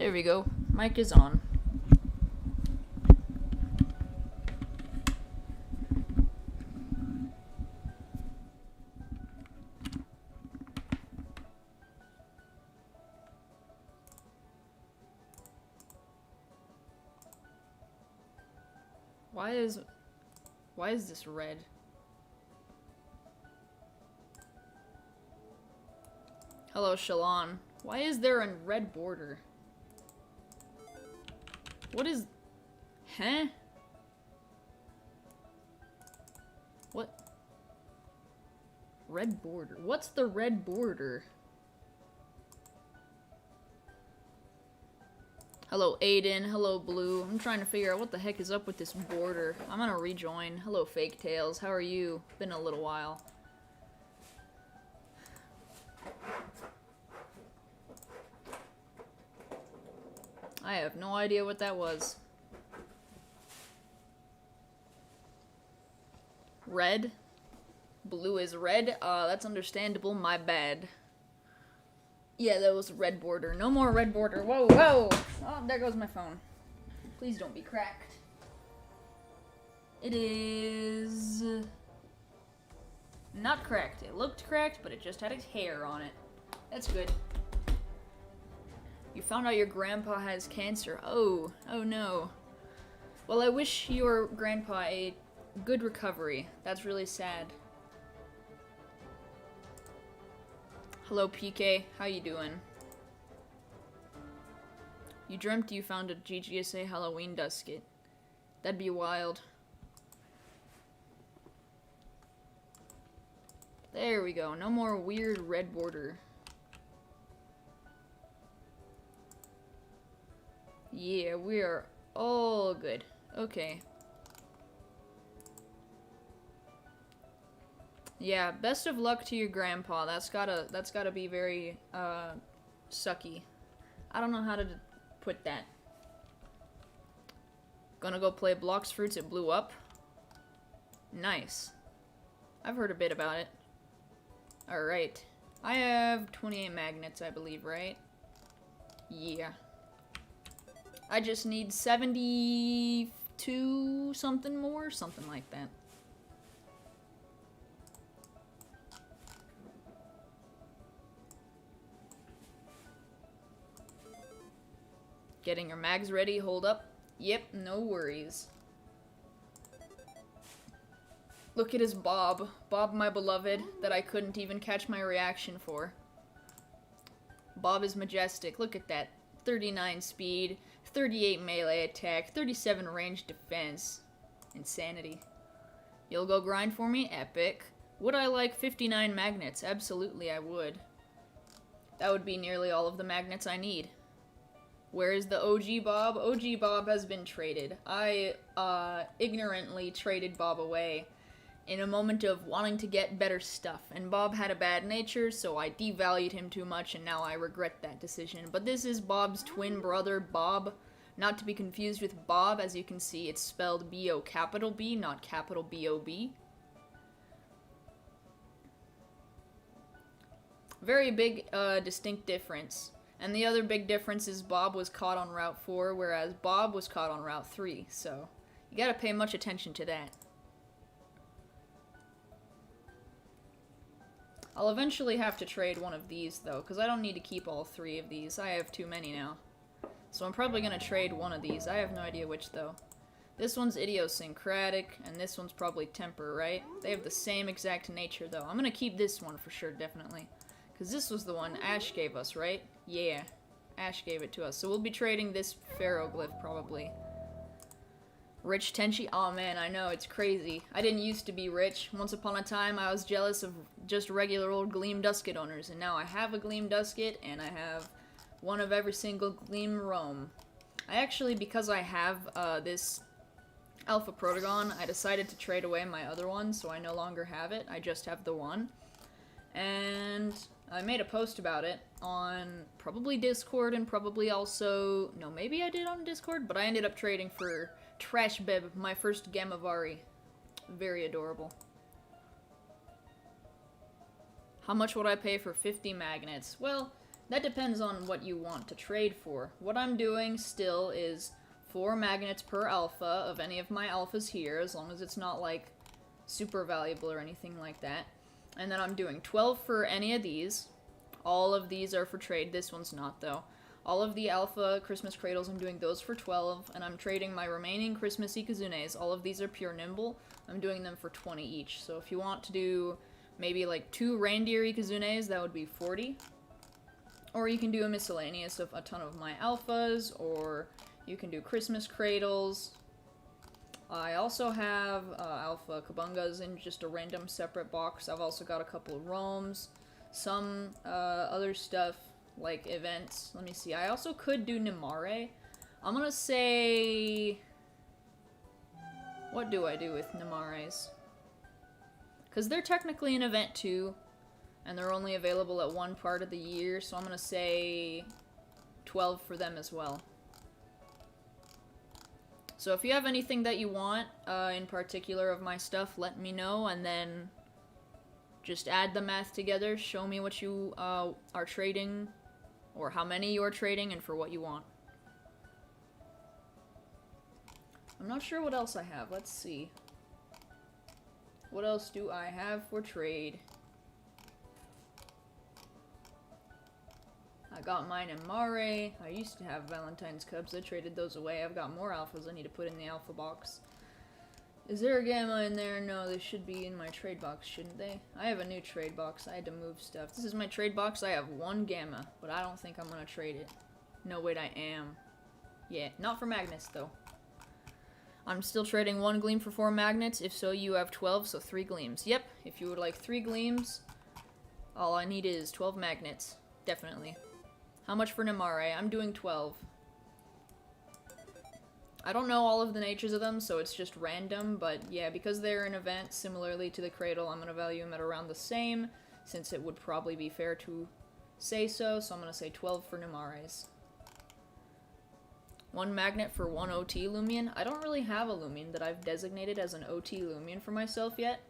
There we go. Mic is on. Why is this red? Hello, Shalon. Why is there a red border? What is... Huh? What? Red border. What's the red border? Hello, Aiden. Hello, Blue. I'm trying to figure out what the heck is up with this border. I'm gonna rejoin. Hello, Fake Tails. How are you? Been a little while. I have no idea what that was. Red? Blue is red? That's understandable. My bad. Yeah, that was a red border. No more red border. Whoa, whoa! Oh, there goes my phone. Please don't be cracked. It is... not cracked. It looked cracked, but it just had a hair on it. That's good. You found out your grandpa has cancer. Oh no. Well, I wish your grandpa a good recovery. That's really sad. Hello, PK. How you doing? You dreamt you found a GGSA Halloween dusket. That'd be wild. There we go. No more weird red border. Yeah, we are all good. Okay. Yeah, best of luck to your grandpa. That's gotta be very, sucky. I don't know how to put that. Gonna go play Blocks Fruits. It blew up. Nice. I've heard a bit about it. Alright. I have 28 magnets, I believe, right? Yeah. I just need 72 something more, something like that. Getting your mags ready, hold up. Yep, no worries. Look at his Bob. Bob, my beloved, that I couldn't even catch my reaction for. Bob is majestic. Look at that. 39 speed, 38 melee attack, 37 range defense. Insanity. You'll go grind for me? Epic. Would I like 59 magnets? Absolutely, I would. That would be nearly all of the magnets I need. Where is the OG Bob? OG Bob has been traded. I, ignorantly traded Bob away in a moment of wanting to get better stuff. And Bob had a bad nature, so I devalued him too much, and now I regret that decision. But this is Bob's twin brother, Bob. Not to be confused with Bob. As you can see, it's spelled B-O capital B, not capital B-O-B. Very big, distinct difference. And the other big difference is Bob was caught on Route 4, whereas Bob was caught on Route 3, so you gotta pay much attention to that. I'll eventually have to trade one of these, though, because I don't need to keep all 3 of these. I have too many now. So I'm probably gonna trade one of these. I have no idea which, though. This one's idiosyncratic, and this one's probably temper, right? They have the same exact nature, though. I'm gonna keep this one for sure, definitely. Because this was the one Ash gave us, right? Yeah. Ash gave it to us. So we'll be trading this ferroglyph, probably. Rich Tenshi? Oh man, I know, it's crazy. I didn't used to be rich. Once upon a time, I was jealous of just regular old Gleam Dusket owners. And now I have a Gleam Dusket, and I have one of every single Gleam Roam. I actually, because I have this Alpha Protagon, I decided to trade away my other one, so I no longer have it. I just have the one. And I made a post about it on probably Discord and probably also... No, maybe I did on Discord, but I ended up trading for Trash Bib, my first Gamavari. Very adorable. How much would I pay for 50 magnets? Well, That depends on what you want to trade for. What I'm doing still is 4 magnets per alpha of any of my alphas here, as long as it's not like super valuable or anything like that. And then I'm doing 12 for any of these. All of these are for trade. This one's not, though. All of the alpha Christmas cradles, I'm doing those for 12, and I'm trading my remaining Christmas Ikazunes. All of these are pure nimble. I'm doing them for 20 each. So if you want to do maybe like 2 reindeer Ikazunes, that would be 40. Or you can do a miscellaneous of a ton of my alphas, or you can do Christmas cradles. I also have alpha kabungas in just a random separate box. I've also got a couple of roams, some other stuff like events. Let me see. I also could do Nimare. I'm gonna say... What do I do with Nimares? Because they're technically an event too, and they're only available at one part of the year, so I'm gonna say 12 for them as well. So if you have anything that you want in particular of my stuff, let me know, and then just add the math together, show me what you are trading, or how many you are trading, and for what you want. I'm not sure what else I have. Let's see. What else do I have for trade? I got mine in Mare. I used to have Valentine's Cubs. I traded those away. I've got more alphas I need to put in the alpha box. Is there a gamma in there? No, they should be in my trade box, shouldn't they? I have a new trade box. I had to move stuff. This is my trade box. I have 1 gamma, but I don't think I'm going to trade it. No, wait, I am. Yeah, not for magnets, though. I'm still trading 1 gleam for 4 magnets. If so, you have 12, so 3 gleams. Yep, if you would like 3 gleams, all I need is 12 magnets. Definitely. How much for Nimare? I'm doing 12. I don't know all of the natures of them, so it's just random, but yeah, because they're an event similarly to the Cradle, I'm going to value them at around the same, since it would probably be fair to say so, so I'm going to say 12 for Nimares. 1 magnet for 1 OT Loomian. I don't really have a Loomian that I've designated as an OT Loomian for myself yet.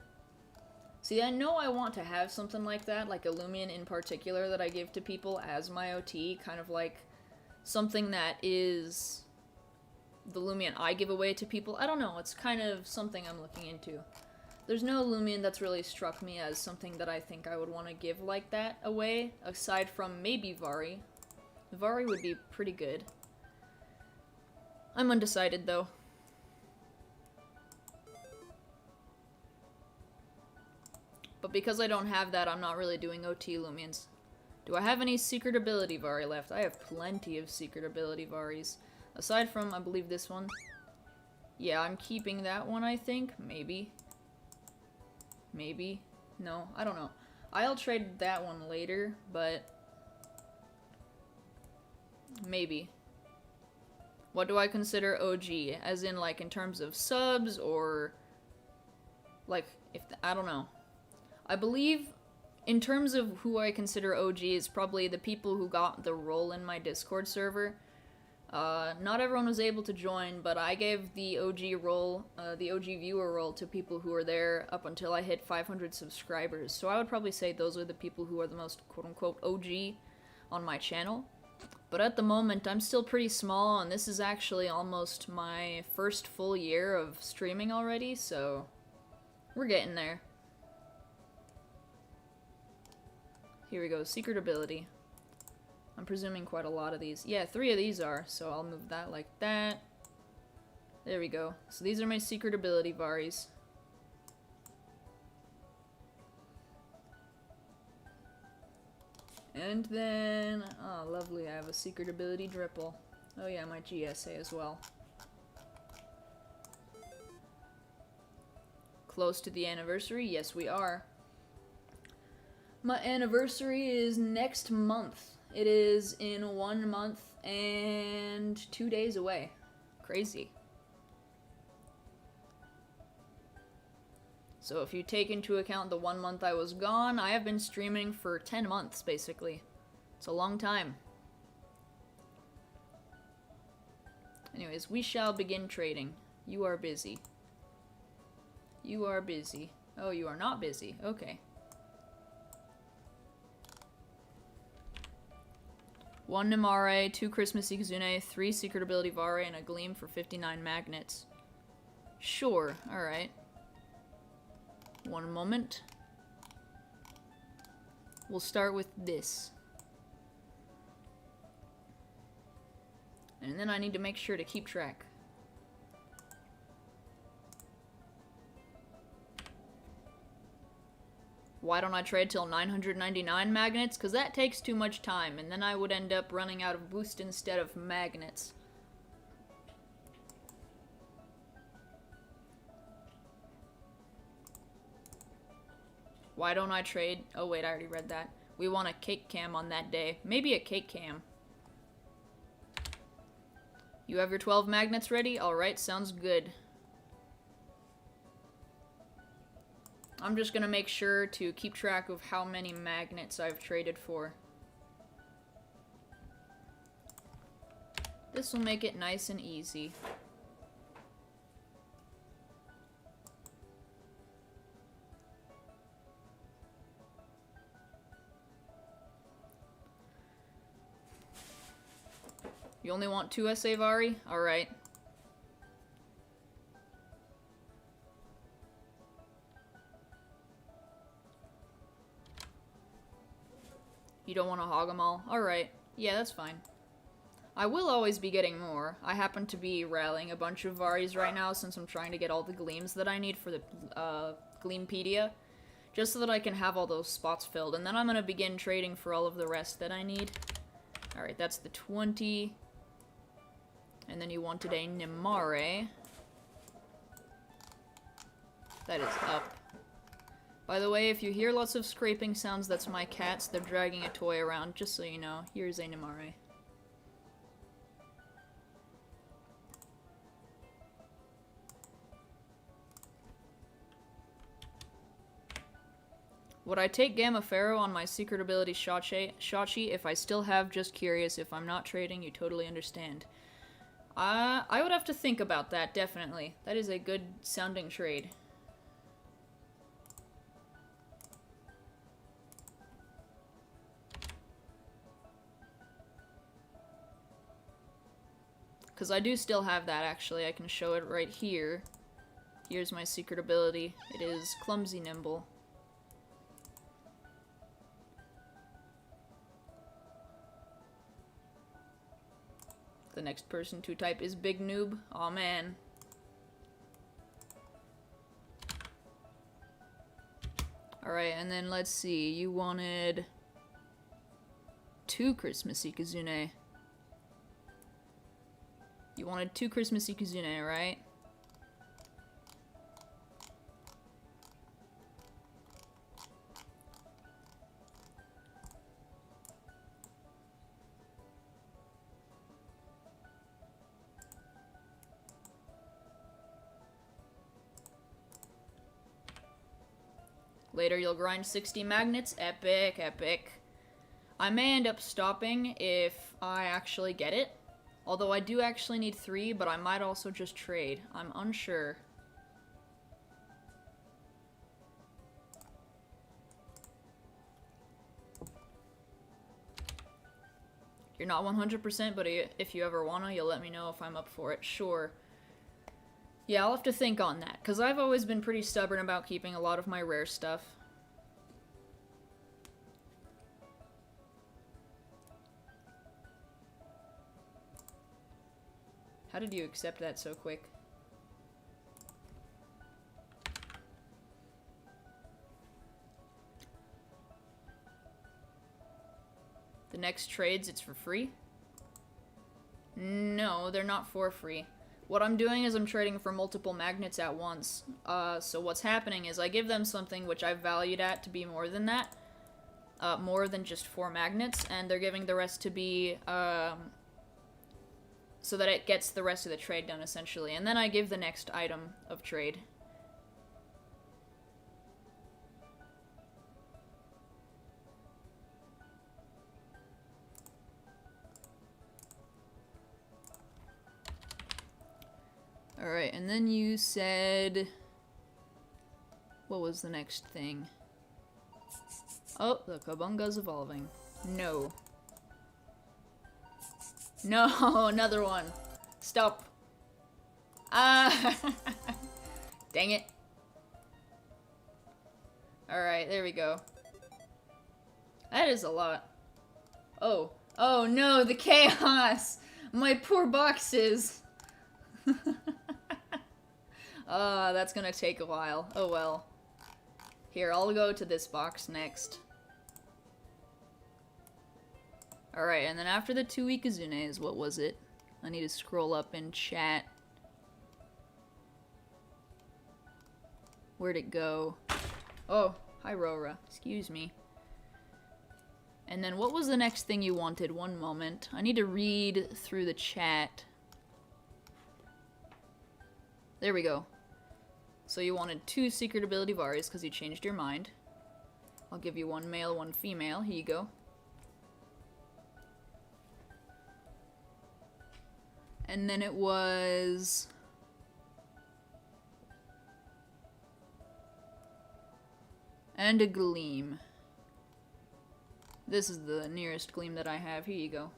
See, I know I want to have something like that, like a Loomian in particular that I give to people as my OT, kind of like something that is the Loomian I give away to people. I don't know, it's kind of something I'm looking into. There's no Loomian that's really struck me as something that I think I would want to give like that away, aside from maybe Vari. Vari would be pretty good. I'm undecided, though. But because I don't have that, I'm not really doing OT Loomians. Do I have any secret ability Vari left? I have plenty of secret ability Varis. Aside from, I believe, this one. Yeah, I'm keeping that one, I think. Maybe. Maybe. No, I don't know. I'll trade that one later, but... maybe. What do I consider OG? As in, like, in terms of subs, or... like, if... I don't know. I believe, in terms of who I consider OG, is probably the people who got the role in my Discord server. Not everyone was able to join, but I gave the OG role, the OG viewer role, to people who were there up until I hit 500 subscribers. So I would probably say those are the people who are the most quote-unquote OG on my channel. But at the moment, I'm still pretty small, and this is actually almost my first full year of streaming already, so we're getting there. Here we go, secret ability. I'm presuming quite a lot of these. Yeah, 3 of these are, so I'll move that like that. There we go. So these are my secret ability Varis. And then, oh lovely, I have a secret ability Dripple. Oh yeah, my GSA as well. Close to the anniversary? Yes, we are. My anniversary is next month. It is in 1 month and 2 days away. Crazy. So if you take into account the 1 month I was gone, I have been streaming for 10 months, basically. It's a long time. Anyways, we shall begin trading. You are busy. You are busy. Oh, you are not busy. Okay. 1 Nimare, 2 Christmassy Kizune, 3 Secret Ability Vare, and a Gleam for 59 magnets. Sure, alright. One moment. We'll start with this. And then I need to make sure to keep track. Why don't I trade till 999 magnets? Because that takes too much time, and then I would end up running out of boost instead of magnets. Why don't I trade? Oh wait, I already read that. We want a cake cam on that day. Maybe a cake cam. You have your 12 magnets ready? Alright, sounds good. I'm just gonna make sure to keep track of how many magnets I've traded for. This will make it nice and easy. You only want 2 SA Vari? Alright. You don't want to hog them all? Alright. Yeah, that's fine. I will always be getting more. I happen to be rallying a bunch of Varis right now since I'm trying to get all the Gleams that I need for the Gleampedia. Just so that I can have all those spots filled. And then I'm going to begin trading for all of the rest that I need. Alright, that's the 20. And then you wanted a Nimare. That is up. By the way, if you hear lots of scraping sounds, that's my cats. They're dragging a toy around, just so you know. Here's a Nimare. Would I take Gamma Pharaoh on my secret ability Shachi if I still have Just Curious? If I'm not trading, you totally understand. I would have to think about that, definitely. That is a good sounding trade. Because I do still have that, actually. I can show it right here. Here's my secret ability. It is Clumsy Nimble. The next person to type is Big Noob. Aw, man. Alright, and then let's see. You wanted 2 Christmassy Kizune. You wanted 2 Christmassy Kizune, right? Later you'll grind 60 magnets. Epic, epic. I may end up stopping if I actually get it. Although I do actually need 3, but I might also just trade. I'm unsure. You're not 100%, but if you ever wanna, you'll let me know if I'm up for it. Sure. Yeah, I'll have to think on that, because I've always been pretty stubborn about keeping a lot of my rare stuff. How did you accept that so quick? The next trades, it's for free? No, they're not for free. What I'm doing is I'm trading for multiple magnets at once. So what's happening is I give them something which I've valued at to be more than that. More than just 4 magnets, and they're giving the rest to be, so that it gets the rest of the trade done, essentially. And then I give the next item of trade. Alright, and then you said... What was the next thing? Oh, the Kabunga's evolving. No. No, another one. Stop. Ah! Dang it. Alright, there we go. That is a lot. Oh. Oh no, the chaos! My poor boxes! That's gonna take a while. Oh well. Here, I'll go to this box next. Alright, and then after the 2 Ikazunes, what was it? I need to scroll up in chat. Where'd it go? Oh, hi Rora. Excuse me. And then what was the next thing you wanted? One moment. I need to read through the chat. There we go. So you wanted 2 secret ability Varis because you changed your mind. I'll give you 1 male, 1 female. Here you go. And then it was... and a gleam. This is the nearest gleam that I have. Here you go.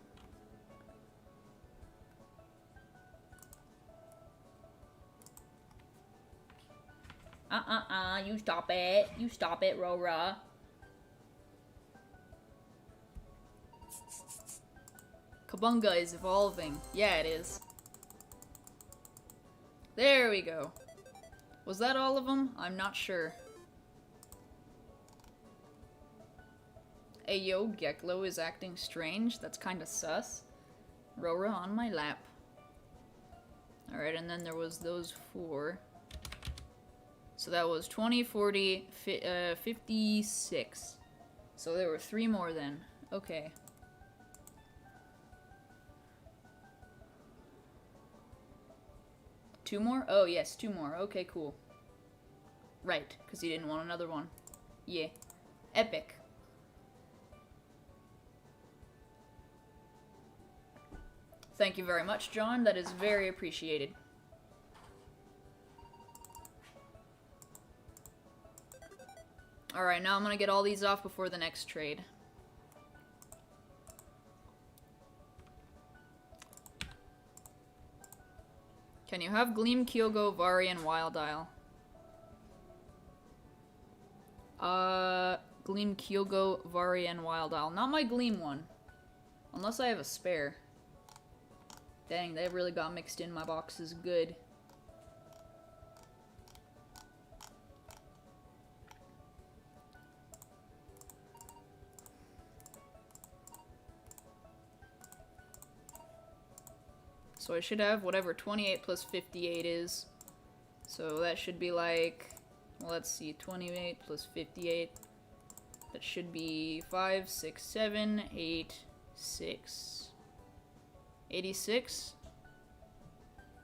You stop it. You stop it, Rora. Kabunga is evolving. Yeah, it is. There we go. Was that all of them? I'm not sure. Ayo, Geklo is acting strange. That's kinda sus. Rora on my lap. Alright, and then there was those 4. So that was 20, 40, 56. So there were 3 more then. Okay. Two more? Oh, yes, 2 more. Okay, cool. Right, because he didn't want another one. Yeah. Epic. Thank you very much, John. That is very appreciated. Alright, now I'm gonna get all these off before the next trade. Can you have Gleam, Kyogo, Vari, and Wild Isle? Gleam, Kyogo, Vari, and Wild Isle. Not my Gleam one. Unless I have a spare. Dang, they really got mixed in my boxes good. So I should have whatever 28 plus 58 is. So that should be like, well, let's see, 28 plus 58. That should be 5, 6, 7, 8, 6. 86?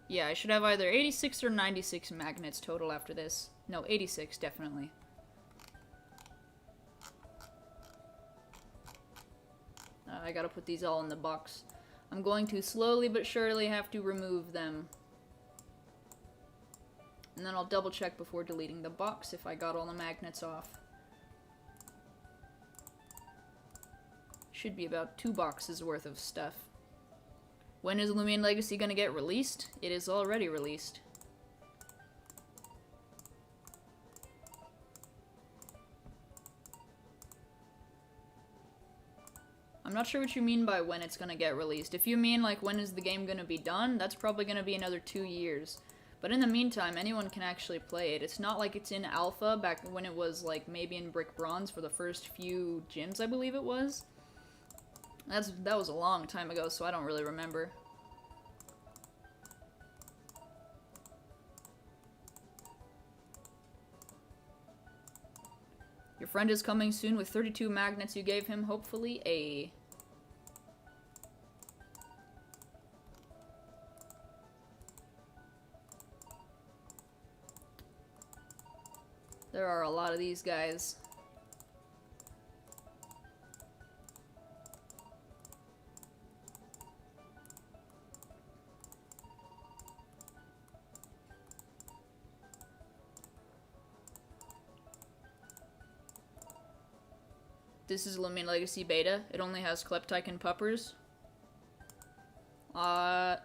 Yeah, I should have either 86 or 96 magnets total after this. No, 86, definitely. I gotta put these all in the box. I'm going to slowly but surely have to remove them. And then I'll double check before deleting the box if I got all the magnets off. Should be about 2 boxes worth of stuff. When is Loomian Legacy gonna get released? It is already released. I'm not sure what you mean by when it's gonna get released. If you mean like when is the game gonna be done, that's probably gonna be another 2 years. But in the meantime, anyone can actually play it. It's not like it's in alpha back when it was like maybe in Brick Bronze for the first few gyms, I believe it was. That was a long time ago, so I don't really remember. Your friend is coming soon with 32 magnets you gave him, hopefully. There are a lot of these guys. This is Loomian Legacy Beta. It only has Kleptyke and Puppers. Huh?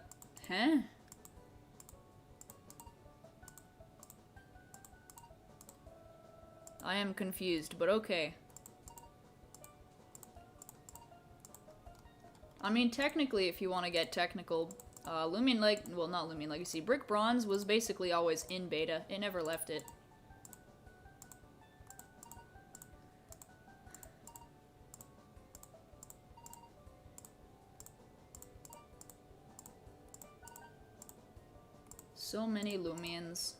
I am confused, but okay. I mean, technically, if you want to get technical, well, not Loomian Legacy, Brick Bronze was basically always in beta. It never left it. So many Loomians.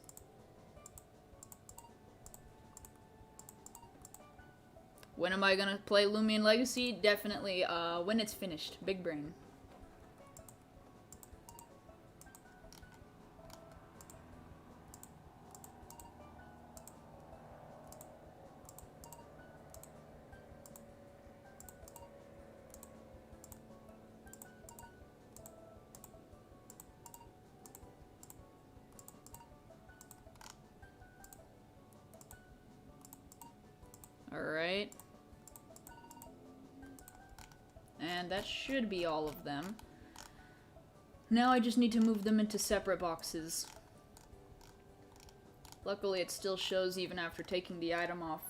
When am I gonna play Loomian Legacy? Definitely, when it's finished. Big brain. Alright. And that should be all of them. Now I just need to move them into separate boxes. Luckily it still shows even after taking the item off.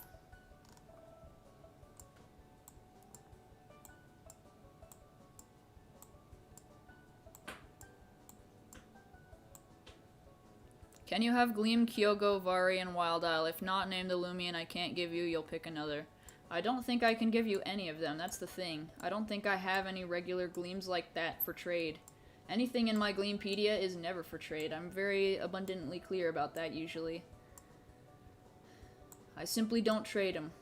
Can you have Gleam, Kyogo, Vari, and Wild Isle? If not, name the Loomian I can't give you, you'll pick another. I don't think I can give you any of them, that's the thing. I don't think I have any regular Gleams like that for trade. Anything in my Gleampedia is never for trade. I'm very abundantly clear about that usually. I simply don't trade them.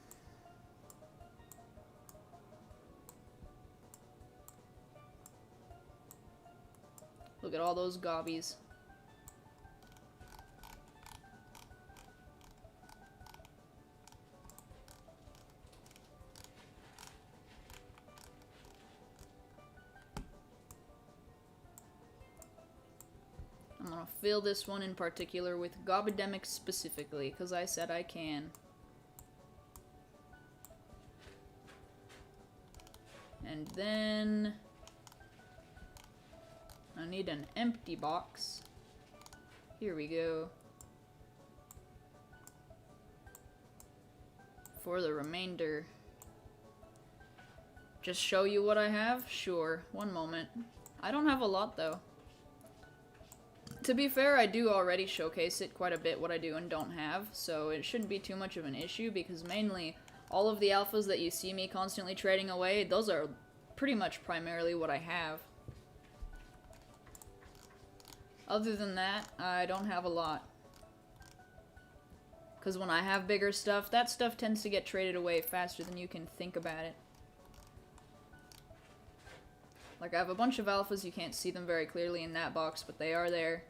Look at all those gobbies. I'm gonna fill this one in particular with Gobidemic specifically, because I said I can. And then I need an empty box. Here we go. For the remainder. Just show you what I have? Sure. One moment. I don't have a lot though. To be fair, I do already showcase it quite a bit what I do and don't have, so it shouldn't be too much of an issue because mainly all of the alphas that you see me constantly trading away, those are pretty much primarily what I have. Other than that, I don't have a lot. Because when I have bigger stuff, that stuff tends to get traded away faster than you can think about it. Like, I have a bunch of alphas, you can't see them very clearly in that box, but they are there.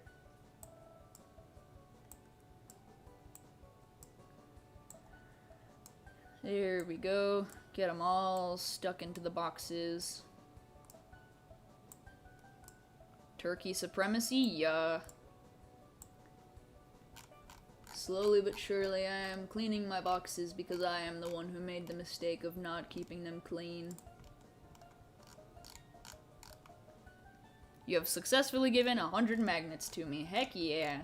There we go. Get them all stuck into the boxes. Turkey supremacy, yeah. Slowly but surely I am cleaning my boxes because I am the one who made the mistake of not keeping them clean. You have successfully given 100 magnets to me. Heck yeah.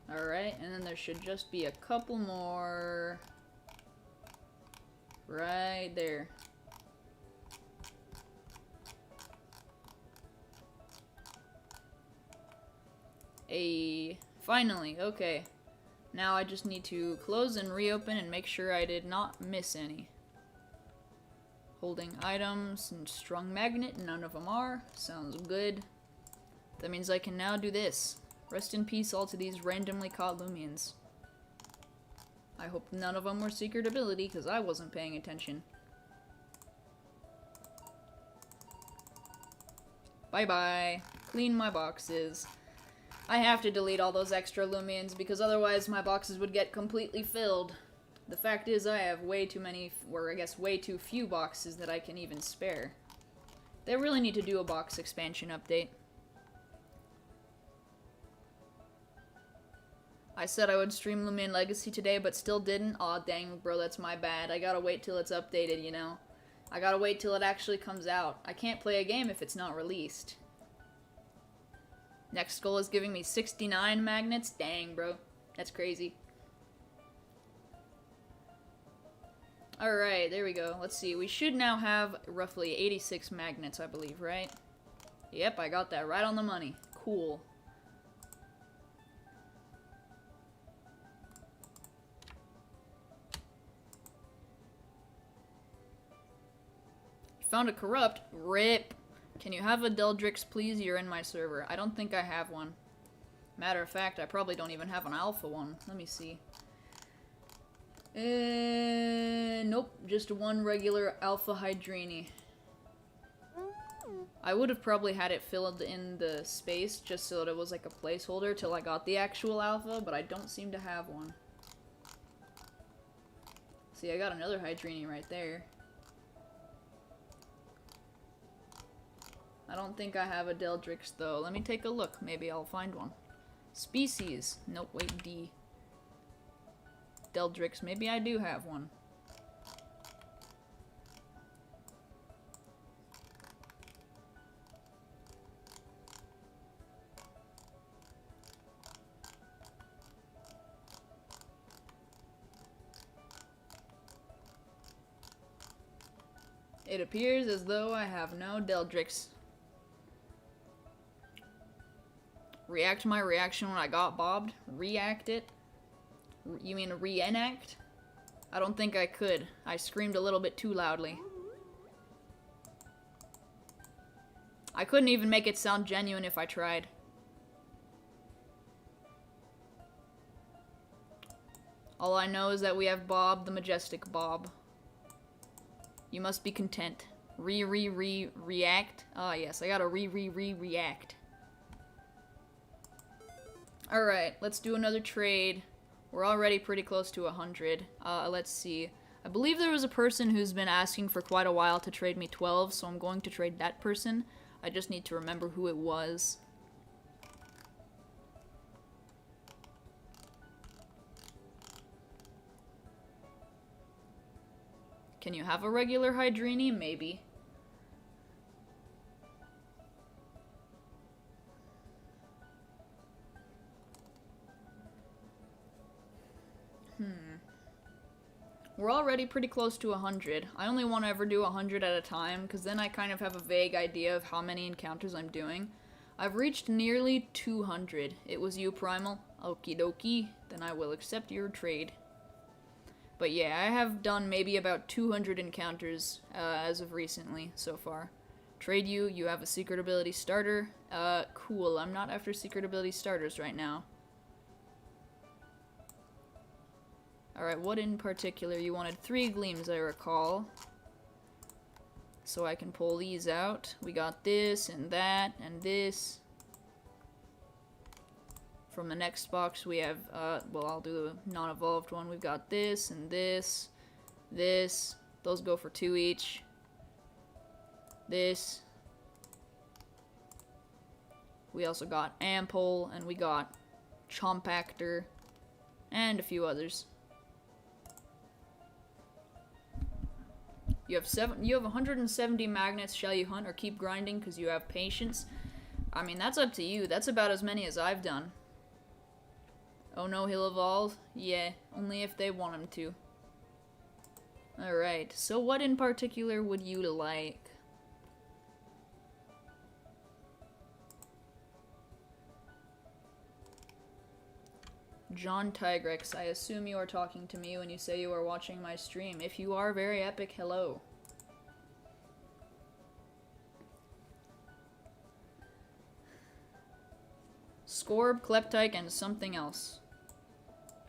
Alright, and then there should just be a couple more right there. Finally, okay. Now I just need to close and reopen and make sure I did not miss any. Holding items and strung magnet, none of them are. Sounds good. That means I can now do this. Rest in peace all to these randomly caught Loomians. I hope none of them were secret ability, because I wasn't paying attention. Bye-bye. Clean my boxes. I have to delete all those extra Loomians, because otherwise my boxes would get completely filled. The fact is I have way too many, or I guess way too few boxes that I can even spare. They really need to do a box expansion update. I said I would stream Loomian Legacy today, but still didn't. Aw, dang, bro, that's my bad. I gotta wait till it's updated, you know? I gotta wait till it actually comes out. I can't play a game if it's not released. Next goal is giving me 69 magnets. Dang, bro. That's crazy. Alright, there we go. Let's see. We should now have roughly 86 magnets, I believe, right? Yep, I got that right on the money. Cool. Found a corrupt. RIP. Can you have a Deldrix, please? You're in my server. I don't think I have one. Matter of fact, I probably don't even have an alpha one. Let me see. Nope. Just one regular alpha Hydrini. I would have probably had it filled in the space just so that it was like a placeholder till I got the actual alpha, but I don't seem to have one. See, I got another Hydrini right there. I don't think I have a Deldrix though. Let me take a look. Maybe I'll find one. Species. Nope, wait, D. Deldrix. Maybe I do have one. It appears as though I have no Deldrix. React my reaction when I got bobbed? React it? You mean reenact? I don't think I could. I screamed a little bit too loudly. I couldn't even make it sound genuine if I tried. All I know is that we have Bob, the majestic Bob. You must be content. React? Ah, yes, I gotta react. Alright, let's do another trade. We're already pretty close to 100. Let's see. I believe there was a person who's been asking for quite a while to trade me 12, so I'm going to trade that person. I just need to remember who it was. Can you have a regular Hydrini? Maybe. We're already pretty close to 100. I only want to ever do 100 at a time, because then I kind of have a vague idea of how many encounters I'm doing. I've reached nearly 200. It was you, Primal? Okie dokie. Then I will accept your trade. But yeah, I have done maybe about 200 encounters as of recently so far. Trade you. You have a secret ability starter. Cool. I'm not after secret ability starters right now. Alright, what in particular? You wanted 3 gleams, I recall. So I can pull these out. We got this, and that, and this. From the next box, we have, well, I'll do the non-evolved one. We've got this, and this, this. Those go for 2 each. This. We also got Ample, and we got Chompactor, and a few others. You have 170 magnets. Shall you hunt or keep grinding because you have patience? I mean, that's up to you. That's about as many as I've done. Oh no, he'll evolve? Yeah, only if they want him to. Alright, so what in particular would you like? John Tigrex, I assume you are talking to me when you say you are watching my stream. If you are, very epic, hello. Scorb, Kleptyke, and something else.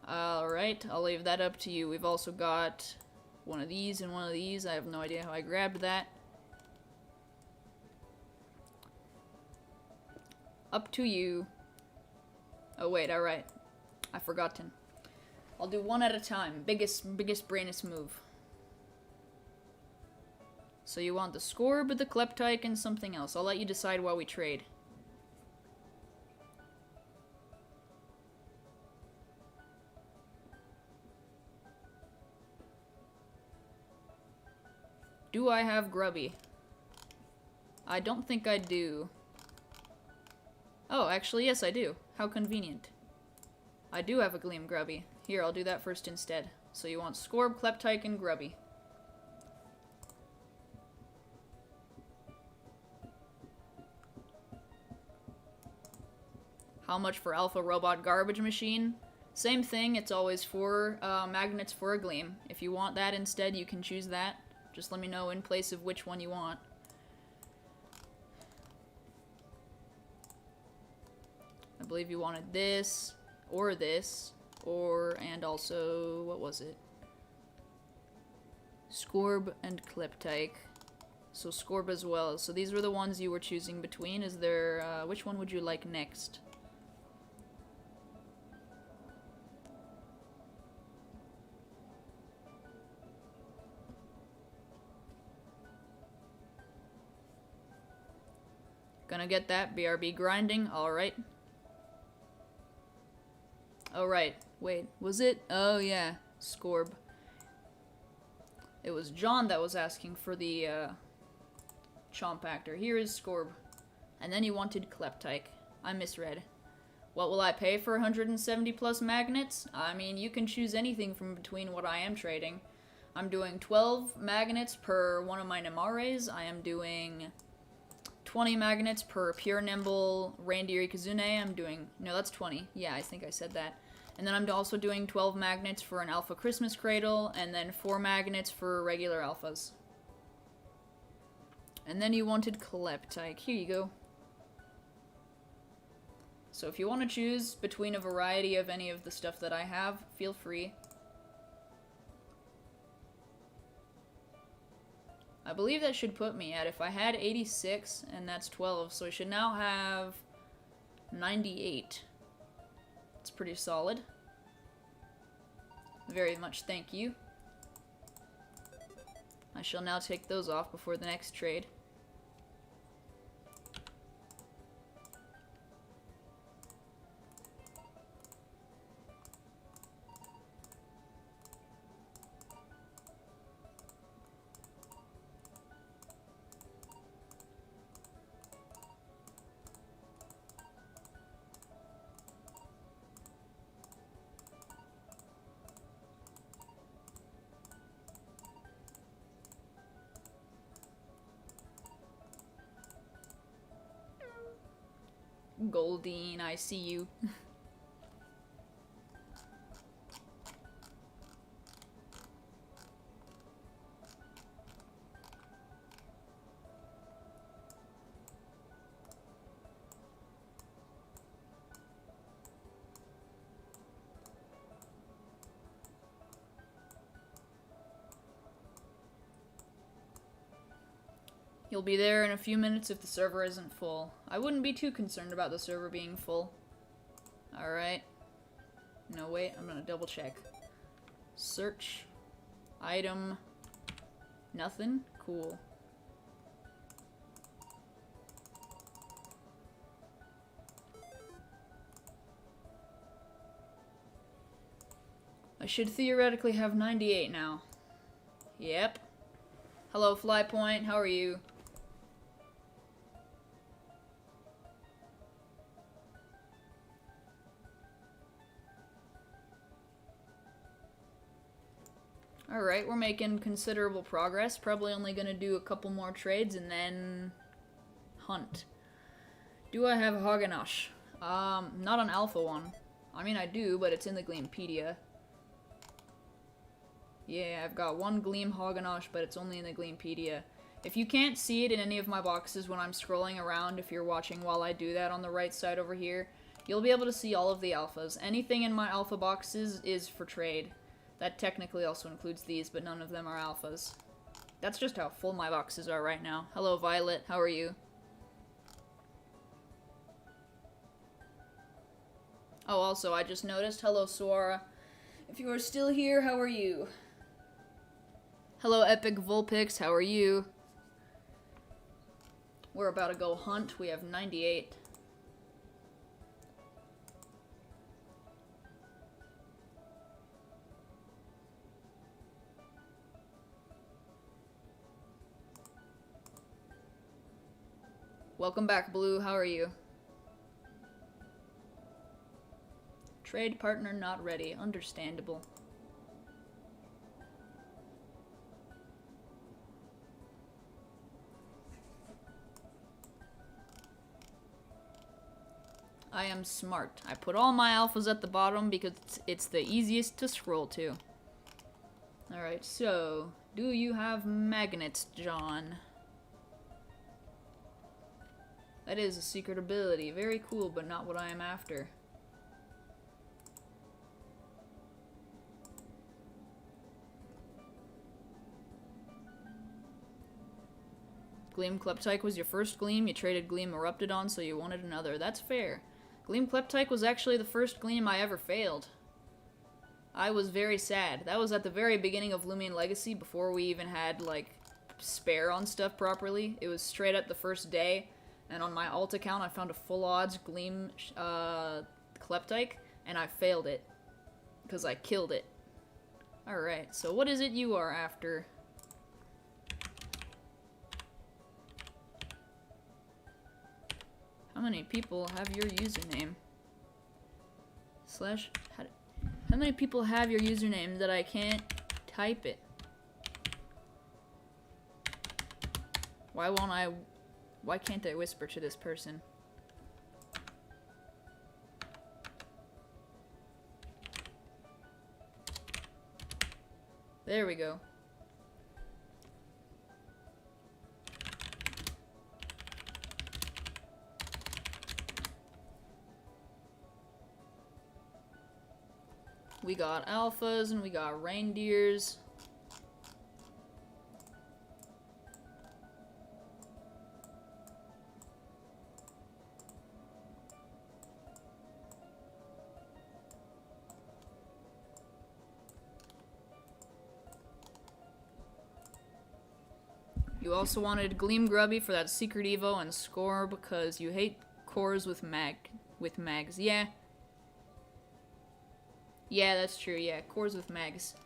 Alright, I'll leave that up to you. We've also got one of these and one of these. I have no idea how I grabbed that. Up to you. Oh wait, alright. I've forgotten. I'll do one at a time. Biggest brainest move. So you want the Scorb, the Kleptyke, and something else. I'll let you decide while we trade. Do I have Grubby? I don't think I do. Oh, actually, yes, I do. How convenient. I do have a Gleam Grubby. Here, I'll do that first instead. So you want Scorb, Kleptyke, and Grubby. How much for Alpha Robot Garbage Machine? Same thing, it's always 4 magnets for a Gleam. If you want that instead, you can choose that. Just let me know in place of which one you want. I believe you wanted this, or, and also, what was it? Scorb and Kleptyke. So Scorb as well. So these were the ones you were choosing between. Is there, which one would you like next? Gonna get that. BRB grinding. Alright. Oh, right. Wait. Was it? Oh, yeah. Scorb. It was John that was asking for the, Chompactor. Here is Scorb. And then he wanted Kleptyke. I misread. What will I pay for 170 plus magnets? I mean, you can choose anything from between what I am trading. I'm doing 12 magnets per one of my Nemares. I am doing 20 magnets per Pure Nimble Reindeer Ikazune. I'm doing... No, that's 20. Yeah, I think I said that. And then I'm also doing 12 magnets for an Alpha Christmas Cradle, and then 4 magnets for regular Alphas. And then you wanted Kleptyke. Here you go. So if you want to choose between a variety of any of the stuff that I have, feel free. I believe that should put me at, if I had 86, and that's 12, so I should now have 98. It's pretty solid. Very much thank you. I shall now take those off before the next trade. Goldine, I see you. You'll be there in a few minutes if the server isn't full. I wouldn't be too concerned about the server being full. Alright. No, wait, I'm gonna double check. Search. Item. Nothing? Cool. I should theoretically have 98 now. Yep. Hello, Flypoint, how are you? Alright, we're making considerable progress. Probably only gonna do a couple more trades and then hunt. Do I have Haganash? Not an alpha one. I mean, I do, but it's in the Gleampedia. Yeah, I've got one Gleam Haganash, but it's only in the Gleampedia. If you can't see it in any of my boxes when I'm scrolling around, if you're watching while I do that on the right side over here, you'll be able to see all of the alphas. Anything in my alpha boxes is for trade. That technically also includes these, but none of them are alphas. That's just how full my boxes are right now. Hello, Violet. How are you? Oh, also, I just noticed. Hello, Suara. If you are still here, how are you? Hello, Epic Vulpix. How are you? We're about to go hunt. We have 98. Welcome back, Blue. How are you? Trade partner not ready. Understandable. I am smart. I put all my alphas at the bottom because it's the easiest to scroll to. Alright, so, do you have magnets, John? That is a secret ability. Very cool, but not what I am after. Gleam Kleptyke was your first Gleam. You traded Gleam Erupted on, so you wanted another. That's fair. Gleam Kleptyke was actually the first Gleam I ever failed. I was very sad. That was at the very beginning of Loomian Legacy, before we even had, like, spare on stuff properly. It was straight up the first day, and on my alt account I found a full odds Gleam Kleptyke, and I failed it. Because I killed it. Alright, so what is it you are after? How many people have your username? How many people have your username that I can't type it? Why can't I whisper to this person? There we go. We got alphas and we got reindeers. You also wanted Gleam Grubby for that secret evo and score because you hate cores with mags. Yeah. Yeah, that's true, yeah. Cores with mags.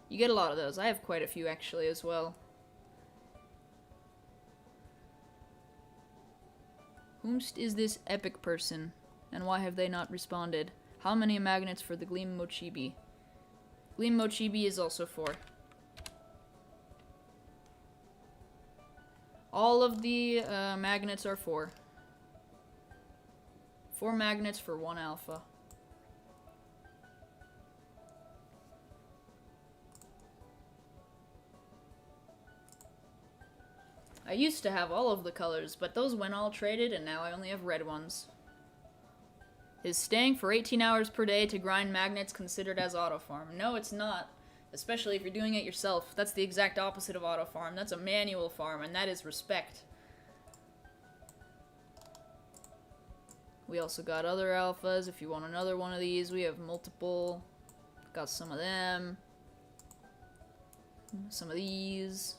You get a lot of those. I have quite a few, actually, as well. Whomst is this epic person? And why have they not responded? How many magnets for the Gleam Mochibi? Gleam Mochibi is also 4. All of the magnets are 4. 4 magnets for 1 alpha. I used to have all of the colors, but those went all traded, and now I only have red ones. Is staying for 18 hours per day to grind magnets considered as auto farm? No, it's not. Especially if you're doing it yourself. That's the exact opposite of auto farm. That's a manual farm, and that is respect. We also got other alphas. If you want another one of these, we have multiple. Got some of them. Some of these.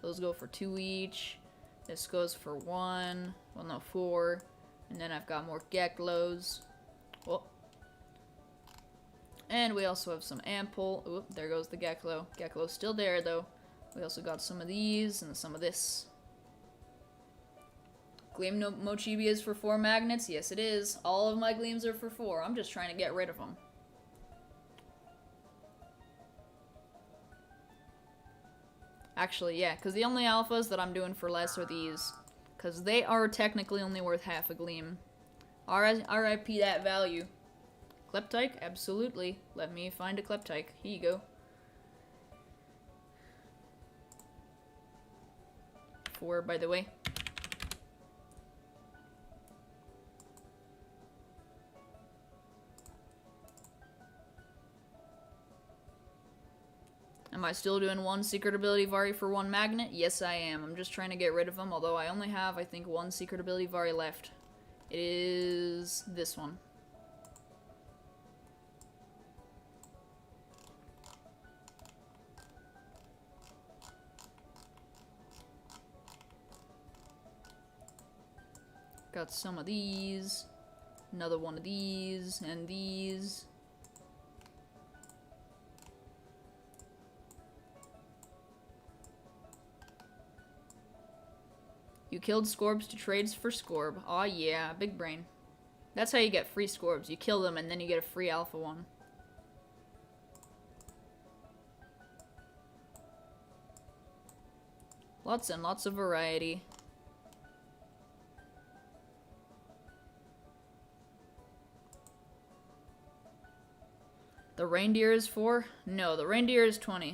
Those go for 2 each. This goes for 1. Well, no, 4. And then I've got more Geklos. Oh. And we also have some Ample. Oop, there goes the Geklo. Geklo's still there, though. We also got some of these and some of this. Gleam Mochibi is for 4 magnets? Yes, it is. All of my Gleams are for 4. I'm just trying to get rid of them. Actually, yeah, because the only alphas that I'm doing for less are these. Because they are technically only worth half a Gleam. RIP that value. Kleptyke? Absolutely. Let me find a Kleptyke. Here you go. 4, by the way. Am I still doing 1 secret ability Vari for 1 magnet? Yes, I am. I'm just trying to get rid of them, although I only have, I think, 1 secret ability Vari left. It is this one. Got some of these, another one of these, and these. You killed Scorbs to trades for Scorb. Aw yeah, big brain. That's how you get free Scorbs. You kill them and then you get a free alpha one. Lots and lots of variety. The reindeer is 4? No, the reindeer is 20.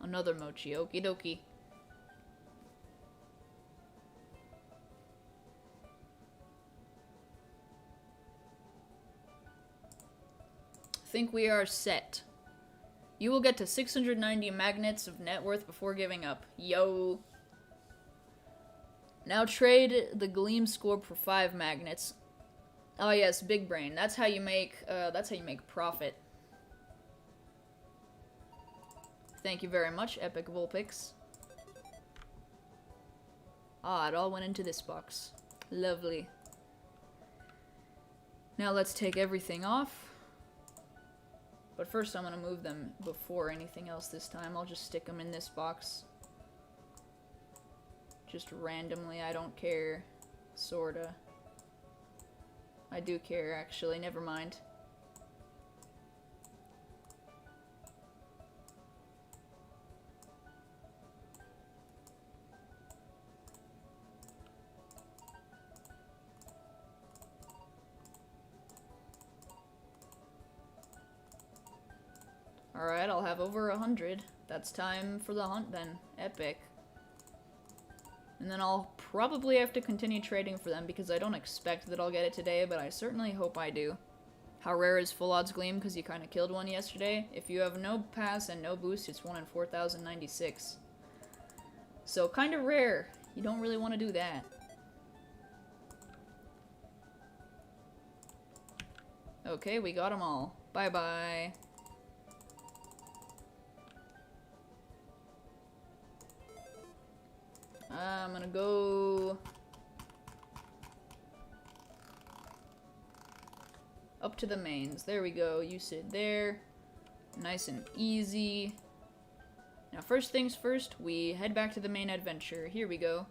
Another mochi, okie dokie. Think we are set. You will get to 690 magnets of net worth before giving up. Yo. Now trade the Gleam Scorb for 5 magnets. Oh yes, big brain. That's how you make profit. Thank you very much, Epic Vulpix. Ah, it all went into this box. Lovely. Now let's take everything off. But first I'm gonna move them before anything else this time. I'll just stick them in this box. Just randomly, I don't care. Sorta. I do care, actually, never mind. Alright, I'll have over 100. That's time for the hunt then. Epic. And then I'll probably have to continue trading for them because I don't expect that I'll get it today, but I certainly hope I do. How rare is Full Odds Gleam? Because you kind of killed one yesterday. If you have no pass and no boost, it's 1 in 4,096. So kind of rare. You don't really want to do that. Okay, we got them all. Bye-bye. I'm gonna go up to the mains. There we go. You sit there. Nice and easy. Now, first things first, we head back to the main adventure. Here we go.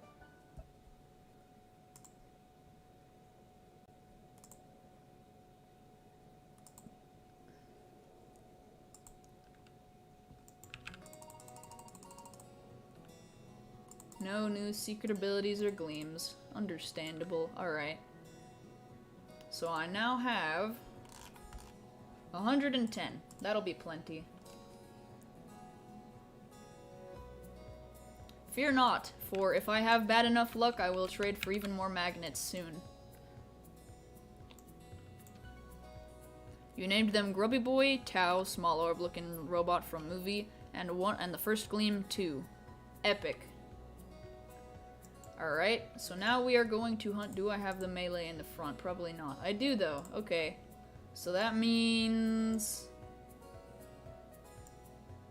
No new secret abilities or gleams. Understandable. Alright. So I now have 110. That'll be plenty. Fear not, for if I have bad enough luck, I will trade for even more magnets soon. You named them Grubby Boy, Tao, small orb-looking robot from movie, and the first Gleam 2. Epic. Alright, so now we are going to hunt. Do I have the melee in the front? Probably not. I do, though. Okay. So that means...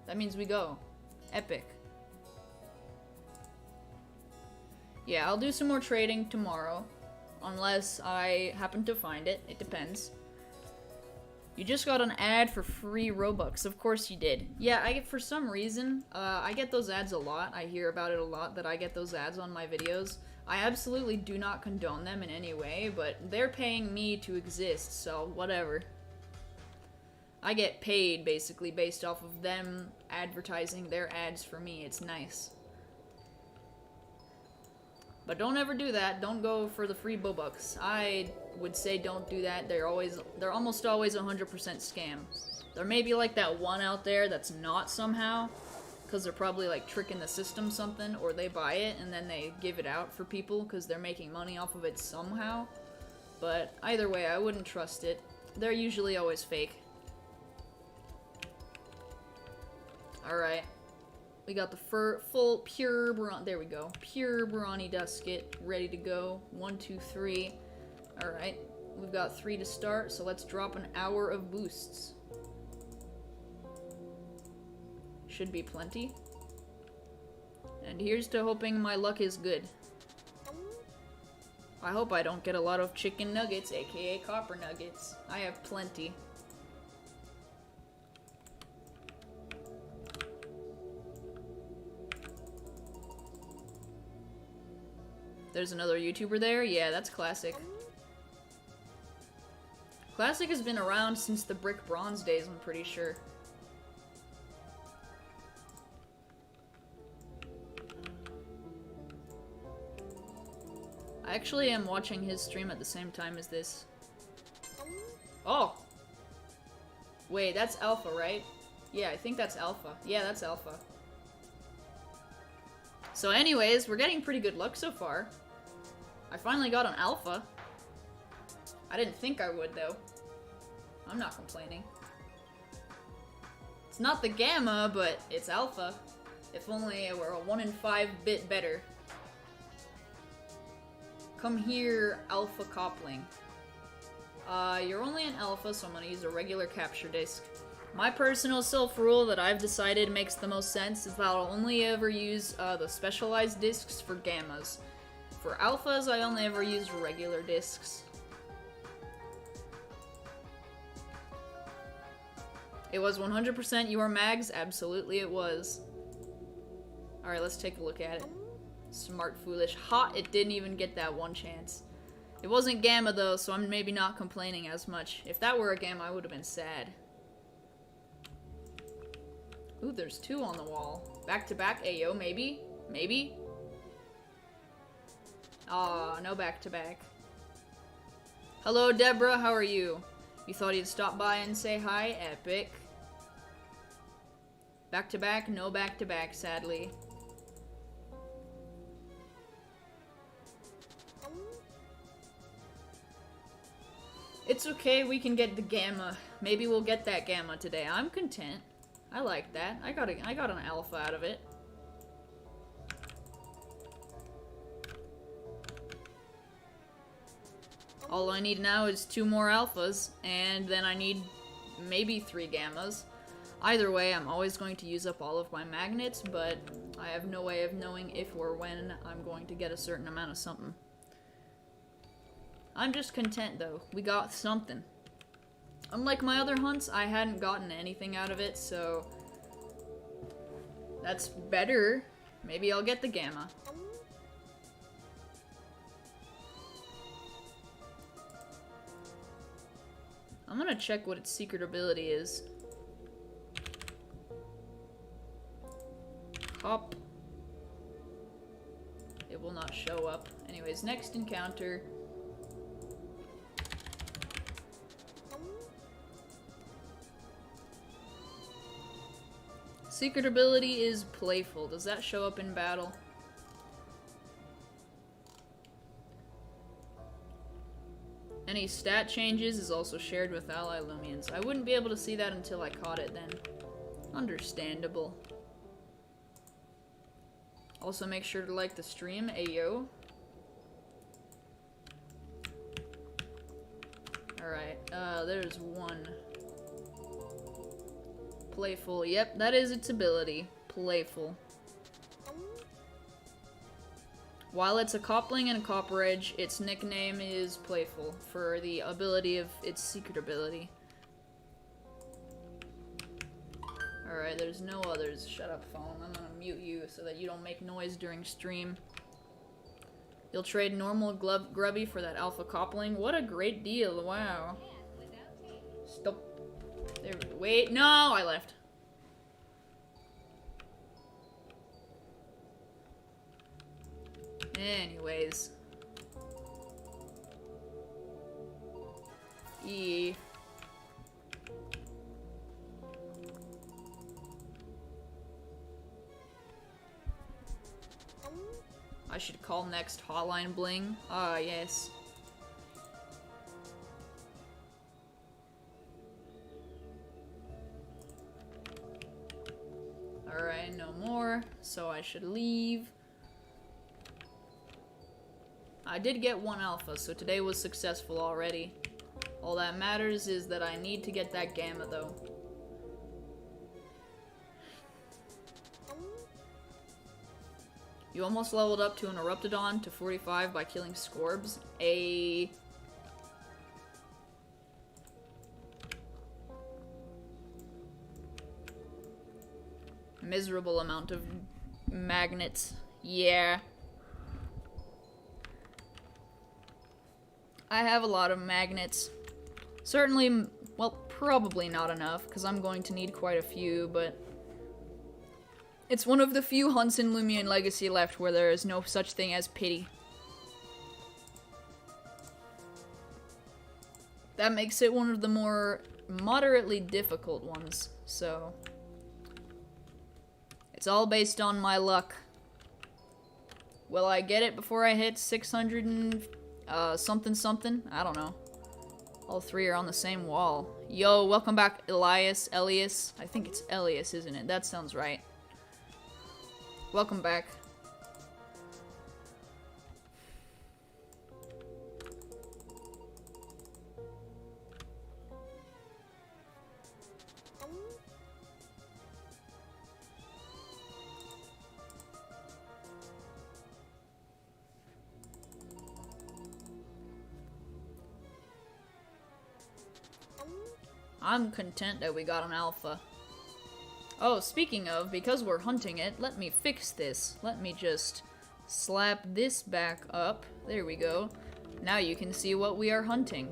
we go. Epic. Yeah, I'll do some more trading tomorrow. Unless I happen to find it. It depends. You just got an ad for free Robux. Of course you did. Yeah, for some reason, I get those ads a lot. I hear about it a lot that I get those ads on my videos. I absolutely do not condone them in any way, but they're paying me to exist, so whatever. I get paid, basically, based off of them advertising their ads for me. It's nice. But don't ever do that. Don't go for the free Robux. I would say don't do that. They're almost always 100% scam. There may be like that one out there that's not somehow, because they're probably like tricking the system something, or they buy it and then they give it out for people because they're making money off of it somehow. But either way, I wouldn't trust it. They're usually always fake. Alright. We got the full pure Bronny. There we go. Pure Bronny Dusket ready to go. 1, 2, 3. Alright. We've got 3 to start, so let's drop an hour of boosts. should be plenty. And here's to hoping my luck is good. I hope I don't get a lot of chicken nuggets, aka copper nuggets. I have plenty. There's another YouTuber there? Yeah, that's Classic. Classic has been around since the Brick Bronze days, I'm pretty sure. I actually am watching his stream at the same time as this. Oh! Wait, that's Alpha, right? Yeah, I think that's Alpha. Yeah, that's Alpha. So anyways, we're getting pretty good luck so far. I finally got an Alpha. I didn't think I would, though. I'm not complaining. It's not the Gamma, but it's Alpha. If only it were a 1 in 5 bit better. Come here, Alpha Copling. You're only an Alpha, so I'm gonna use a regular capture disc. My personal self-rule that I've decided makes the most sense is that I'll only ever use the specialized discs for Gammas. For Alphas, I only ever use regular discs. It was 100% your mags? Absolutely it was. Alright, let's take a look at it. Smart, foolish. Hot, it didn't even get that one chance. It wasn't Gamma though, so I'm maybe not complaining as much. If that were a Gamma, I would have been sad. Ooh, there's 2 on the wall. Back to back, ayo, maybe? Maybe? Aw, no back to back. Hello, Deborah, how are you? You thought he'd stop by and say hi? Epic. Back to back, no back to back, sadly. It's okay, we can get the Gamma. Maybe we'll get that Gamma today. I'm content. I like that. I got an Alpha out of it. All I need now is 2 more Alphas, and then I need maybe 3 Gammas. Either way, I'm always going to use up all of my magnets, but I have no way of knowing if or when I'm going to get a certain amount of something. I'm just content, though. We got something. Unlike my other hunts, I hadn't gotten anything out of it, so that's better. Maybe I'll get the Gamma. I'm gonna check what its secret ability is. Hop. It will not show up. Anyways, next encounter. Secret ability is playful. Does that show up in battle? Any stat changes is also shared with ally Loomians. I wouldn't be able to see that until I caught it then. Understandable. Also make sure to like the stream, ayo. Alright, there's one. Playful, yep, that is its ability. Playful. While it's a Copling and a Copper Edge, its nickname is Playful for the ability of its secret ability. Alright, there's no others. Shut up, phone. I'm gonna mute you so that you don't make noise during stream. You'll trade normal Grubby for that Alpha Copling? What a great deal, wow. Stop. There, wait, no, I left. Anyways. I should call next Hotline Bling. Ah, yes. Alright, no more, so I should leave. I did get 1 Alpha, so today was successful already. All that matters is that I need to get that Gamma, though. You almost leveled up to an Eruptodon to 45 by killing Scorbs. A miserable amount of magnets. Yeah. I have a lot of magnets. Certainly, well, probably not enough, because I'm going to need quite a few, but it's one of the few hunts in Loomian Legacy left where there is no such thing as pity. That makes it one of the more moderately difficult ones, so it's all based on my luck. Will I get it before I hit 600 and something something? I don't know. All three are on the same wall. Yo, welcome back, Elias. I think it's Elias, isn't it? That sounds right. Welcome back. I'm content that we got an alpha. Oh, speaking of, because we're hunting it, let me fix this. Let me just slap this back up. There we go. Now you can see what we are hunting.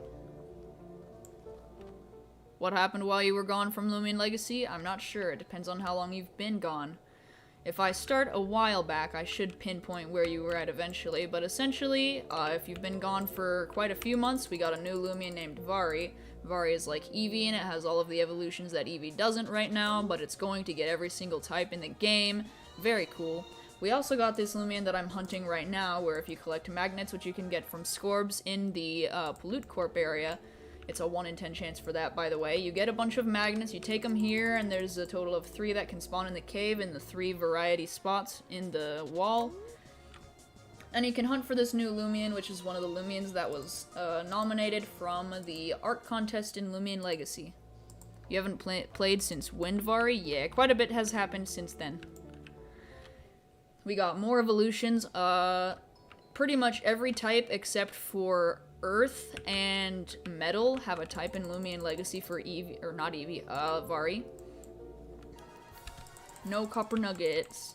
What happened while you were gone from Loomian Legacy? I'm not sure. It depends on how long you've been gone. If I start a while back, I should pinpoint where you were at eventually, but essentially, if you've been gone for quite a few months, we got a new Loomian named Vari. Vari is like Eevee, and it has all of the evolutions that Eevee doesn't right now, but it's going to get every single type in the game. Very cool. We also got this Loomian that I'm hunting right now, where if you collect magnets, which you can get from Scorbs in the Pollute Corp area, it's a 1 in 10 chance for that, by the way. You get a bunch of magnets, you take them here, and there's a total of 3 that can spawn in the cave in the 3 variety spots in the wall. And you can hunt for this new Loomian, which is one of the Loomians that was nominated from the art contest in Loomian Legacy. You haven't played since Windvari? Yeah, quite a bit has happened since then. We got more evolutions. Pretty much every type except for Earth and Metal have a type in Loomian Legacy for Eevee, or not Eevee, Vari. No copper nuggets.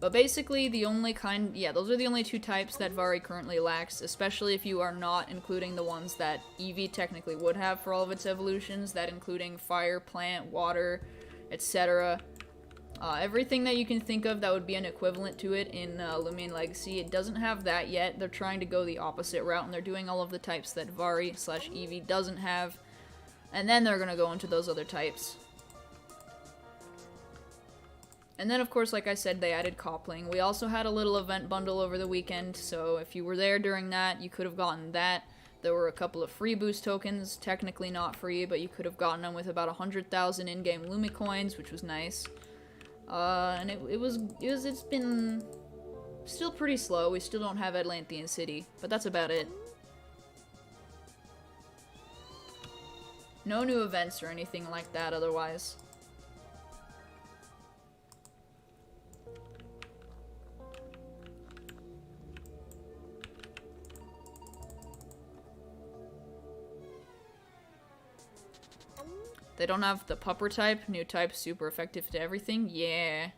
But basically, the only those are the only 2 types that Vari currently lacks, especially if you are not including the ones that Eevee technically would have for all of its evolutions, that including fire, plant, water, etc. Everything that you can think of that would be an equivalent to it in Loomian Legacy, it doesn't have that yet. They're trying to go the opposite route, and they're doing all of the types that Vari/Eevee doesn't have, and then they're gonna go into those other types. And then, of course, like I said, they added Copling. We also had a little event bundle over the weekend, so if you were there during that, you could have gotten that. There were a couple of free boost tokens, technically not free, but you could have gotten them with about 100,000 in-game Lumi coins, which was nice. And it's been still pretty slow. We still don't have Atlantean City, but that's about it. No new events or anything like that otherwise. They don't have the pupper type, new type, super effective to everything. Yeah.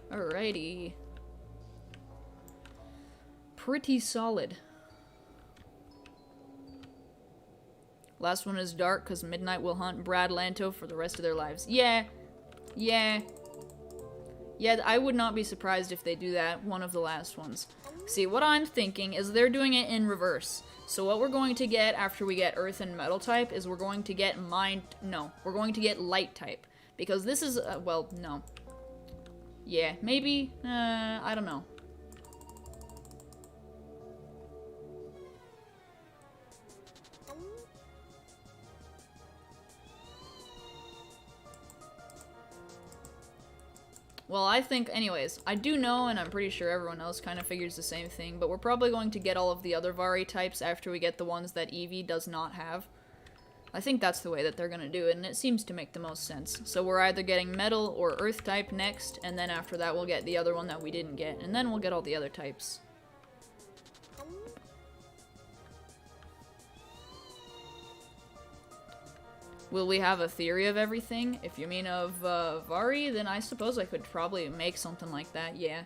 Alrighty. Pretty solid. Last one is dark because Midnight will hunt Brad Lanto for the rest of their lives. Yeah. Yeah. Yeah, I would not be surprised if they do that, one of the last ones. See, what I'm thinking is they're doing it in reverse. So what we're going to get after we get Earth and Metal type is we're going to get we're going to get Light type. Because this is, well, no. Yeah, maybe, I don't know. Well, I think, anyways, I do know, and I'm pretty sure everyone else kind of figures the same thing, but we're probably going to get all of the other Vari types after we get the ones that Eevee does not have. I think that's the way that they're gonna do it, and it seems to make the most sense. So we're either getting metal or earth type next, and then after that we'll get the other one that we didn't get, and then we'll get all the other types. Will we have a theory of everything? If you mean of Vari, then I suppose I could probably make something like that, yeah.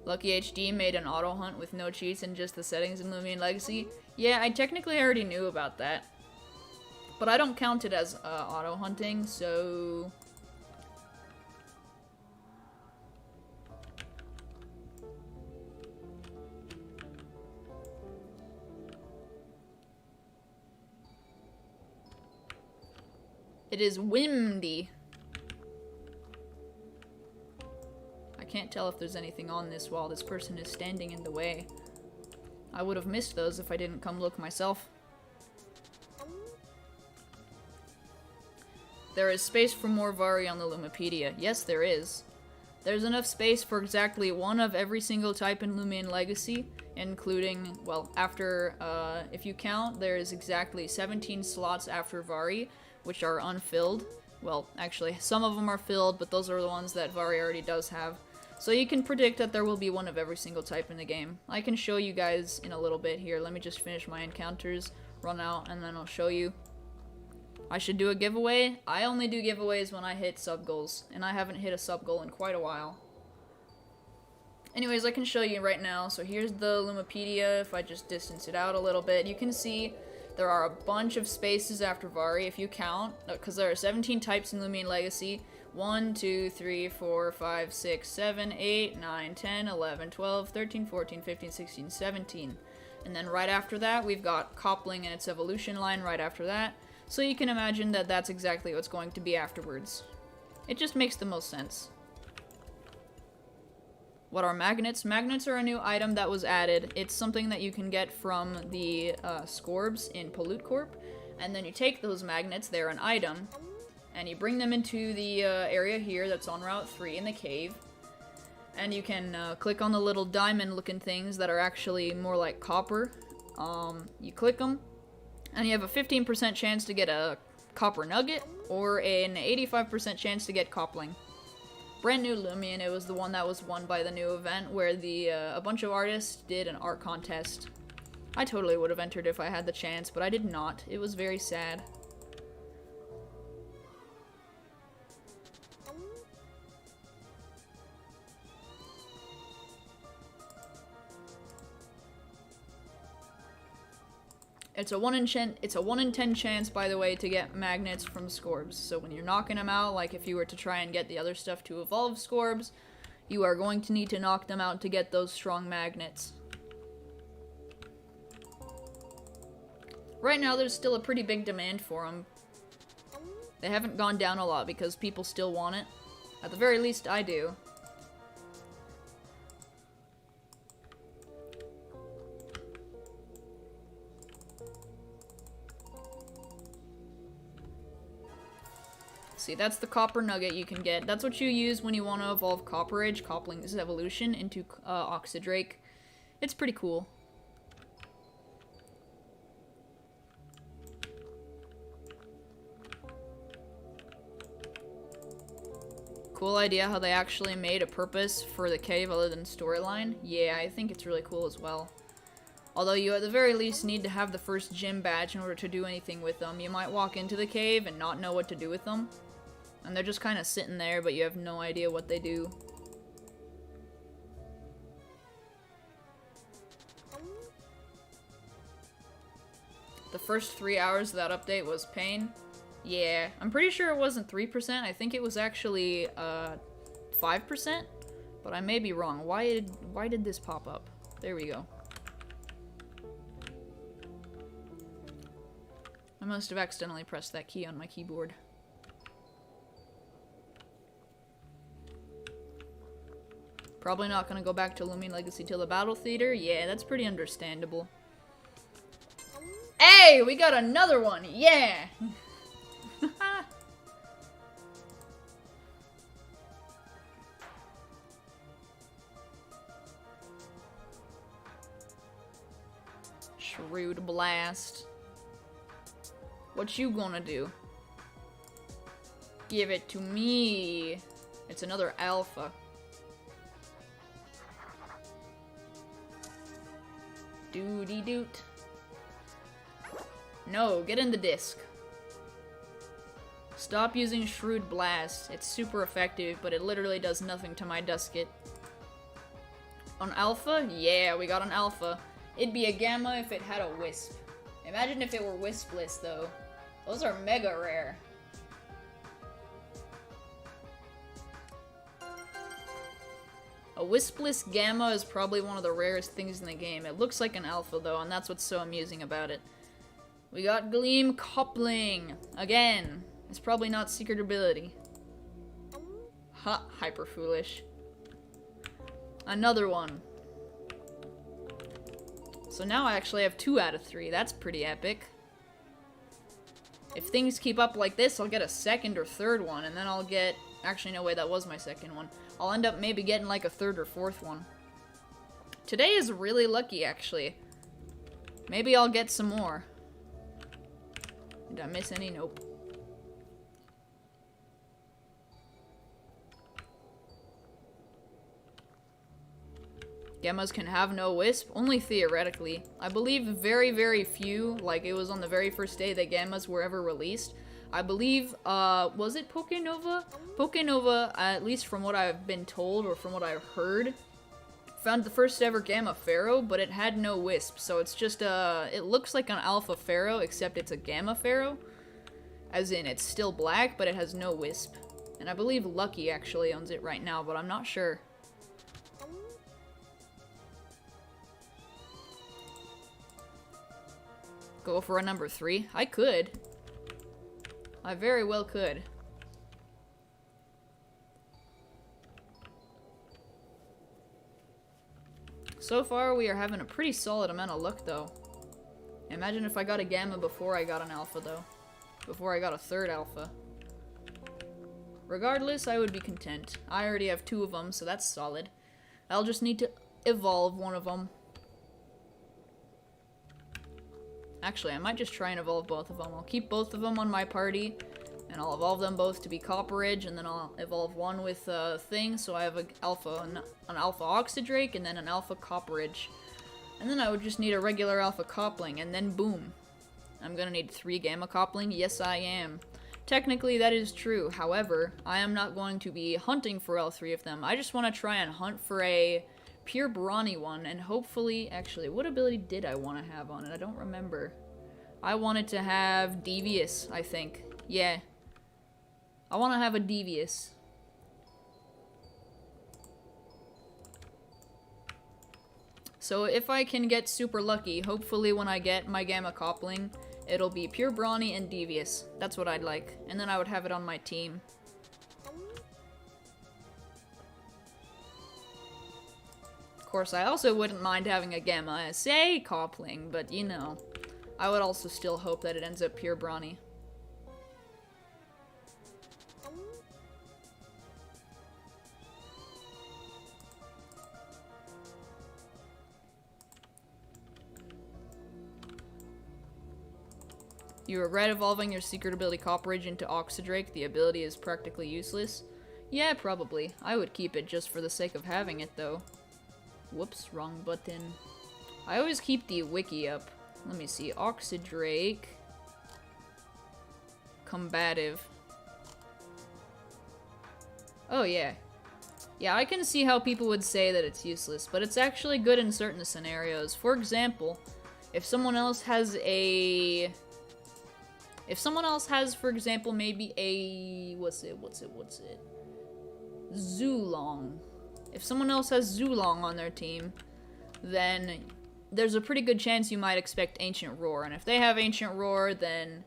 Lucky HD made an auto hunt with no cheats and just the settings in Loomian Legacy. Yeah, I technically already knew about that. But I don't count it as auto hunting, so... It is windy. I can't tell if there's anything on this wall. This person is standing in the way. I would have missed those if I didn't come look myself. There is space for more Vari on the Lumipedia. Yes, there is. There's enough space for exactly one of every single type in Loomian Legacy, including, well, after, if you count, there's exactly 17 slots after Vari, which are unfilled. Well, actually, some of them are filled, but those are the ones that Vari already does have. So you can predict that there will be one of every single type in the game. I can show you guys in a little bit here. Let me just finish my encounters, run out, and then I'll show you. I should do a giveaway. I only do giveaways when I hit sub goals, and I haven't hit a sub goal in quite a while. Anyways, I can show you right now. So here's the Lumipedia. If I just distance it out a little bit, you can see there are a bunch of spaces after Vari, if you count, because there are 17 types in Loomian Legacy. 1, 2, 3, 4, 5, 6, 7, 8, 9, 10, 11, 12, 13, 14, 15, 16, 17. And then right after that, we've got Copling and its evolution line right after that. So you can imagine that that's exactly what's going to be afterwards. It just makes the most sense. What are magnets? Magnets are a new item that was added. It's something that you can get from the Scorbs in Pollute Corp. And then you take those magnets, they're an item, and you bring them into the area here that's on Route 3 in the cave. And you can click on the little diamond looking things that are actually more like copper. You click them, and you have a 15% chance to get a copper nugget, or an 85% chance to get Copling. Brand new Loomian, it was the one that was won by the new event where a bunch of artists did an art contest. I totally would have entered if I had the chance, but I did not. It was very sad. It's a 1 in 10 chance, by the way, to get magnets from Scorbs. So when you're knocking them out, like if you were to try and get the other stuff to evolve Scorbs, you are going to need to knock them out to get those strong magnets. Right now, there's still a pretty big demand for them. They haven't gone down a lot because people still want it. At the very least, I do. See, that's the copper nugget you can get. That's what you use when you want to evolve Copper Age, Copling's evolution, into Oxidrake. It's pretty cool. Cool idea how they actually made a purpose for the cave other than storyline. Yeah, I think it's really cool as well. Although you at the very least need to have the first gym badge in order to do anything with them. You might walk into the cave and not know what to do with them. And they're just kind of sitting there, but you have no idea what they do. The first 3 hours of that update was pain. Yeah, I'm pretty sure it wasn't 3%. I think it was actually 5%, but I may be wrong. Why did this pop up? There we go. I must have accidentally pressed that key on my keyboard. Probably not gonna go back to Loomian Legacy till the Battle Theater. Yeah, that's pretty understandable. Hey, we got another one. Yeah. Shrewd Blast. What you gonna do? Give it to me. It's another alpha. Doody doot. No, get in the disc. Stop using Shrewd Blast. It's super effective, but it literally does nothing to my Dusket. On Alpha? Yeah, we got an Alpha. It'd be a Gamma if it had a Wisp. Imagine if it were Wispless, though. Those are mega rare. A Wispless Gamma is probably one of the rarest things in the game. It looks like an Alpha, though, and that's what's so amusing about it. We got Gleam Copling. Again. It's probably not secret ability. Ha, hyper foolish. Another one. So now I actually have 2 out of 3. That's pretty epic. If things keep up like this, I'll get a second or third one, and then I'll get... Actually, no way, that was my second one. I'll end up maybe getting like a third or fourth one. Today is really lucky, actually. Maybe I'll get some more. Did I miss any? Nope. Gammas can have no Wisp? Only theoretically. I believe very, very few, like it was on the very first day that Gammas were ever released. I believe, was it Pokénova? Pokénova, at least from what I've been told, or from what I've heard, found the first ever Gamma Pharaoh, but it had no Wisp, so it's just, it looks like an Alpha Pharaoh, except it's a Gamma Pharaoh. As in, it's still black, but it has no Wisp. And I believe Lucky actually owns it right now, but I'm not sure. Go for a number 3? I could. I very well could. So far, we are having a pretty solid amount of luck, though. Imagine if I got a Gamma before I got an Alpha, though. Before I got a third Alpha. Regardless, I would be content. I already have 2 of them, so that's solid. I'll just need to evolve one of them. Actually, I might just try and evolve both of them. I'll keep both of them on my party, and I'll evolve them both to be Copperidge, and then I'll evolve one with a thing, so I have an Alpha Oxydrake, and then an Alpha Copperidge. And then I would just need a regular Alpha Copling, and then boom. I'm gonna need 3 Gamma Copling? Yes, I am. Technically, that is true. However, I am not going to be hunting for all 3 of them. I just want to try and hunt for a pure brawny one, and hopefully... Actually, what ability did I want to have on it? I don't remember. I wanted to have Devious, I think. Yeah. I want to have a Devious. So if I can get super lucky, hopefully when I get my Gamma Copling, it'll be pure brawny and Devious. That's what I'd like. And then I would have it on my team. Of course, I also wouldn't mind having a Gamma SA Copling, but you know, I would also still hope that it ends up pure brawny. You regret evolving your secret ability Copperidge into Oxydrake. The ability is practically useless. Yeah, probably. I would keep it just for the sake of having it, though. Whoops, wrong button. I always keep the wiki up. Let me see. Oxydrake. Combative. Oh, yeah. Yeah, I can see how people would say that it's useless, but it's actually good in certain scenarios. For example, if someone else has a... If someone else has, for example, maybe a... What's it? Zulong. If someone else has Zulong on their team, then there's a pretty good chance you might expect Ancient Roar. And if they have Ancient Roar, then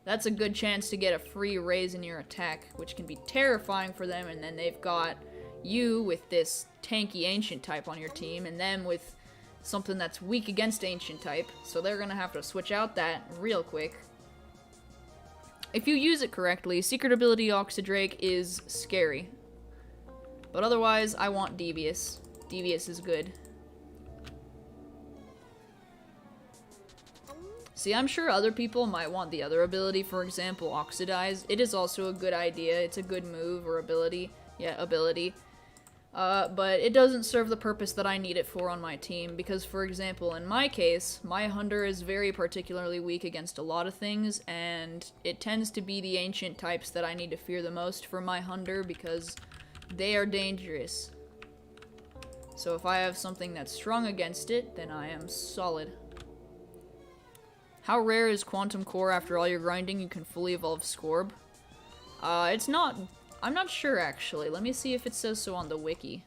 that's a good chance to get a free raise in your attack, which can be terrifying for them. And then they've got you with this tanky Ancient type on your team, and them with something that's weak against Ancient type. So they're gonna have to switch out that real quick. If you use it correctly, Secret Ability Oxydrake is scary. But otherwise, I want Devious. Devious is good. See, I'm sure other people might want the other ability, for example, Oxidize. It is also a good idea. It's a good move or ability. Yeah, ability. But it doesn't serve the purpose that I need it for on my team, because, for example, in my case, my Hunter is very particularly weak against a lot of things, and it tends to be the ancient types that I need to fear the most for my Hunter, because they are dangerous. So if I have something that's strong against it, then I am solid. How rare is Quantum Core after all your grinding you can fully evolve Scorb? It's not... I'm not sure, actually. Let me see if it says so on the wiki.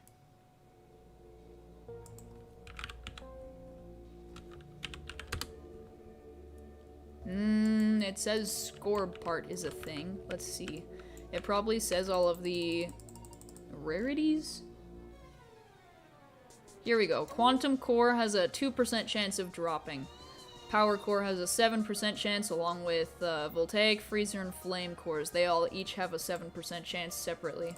It says Scorb part is a thing. Let's see. It probably says all of the rarities? Here we go. Quantum Core has a 2% chance of dropping. Power Core has a 7% chance, along with Voltaic, Freezer, and Flame Cores. They all each have a 7% chance separately.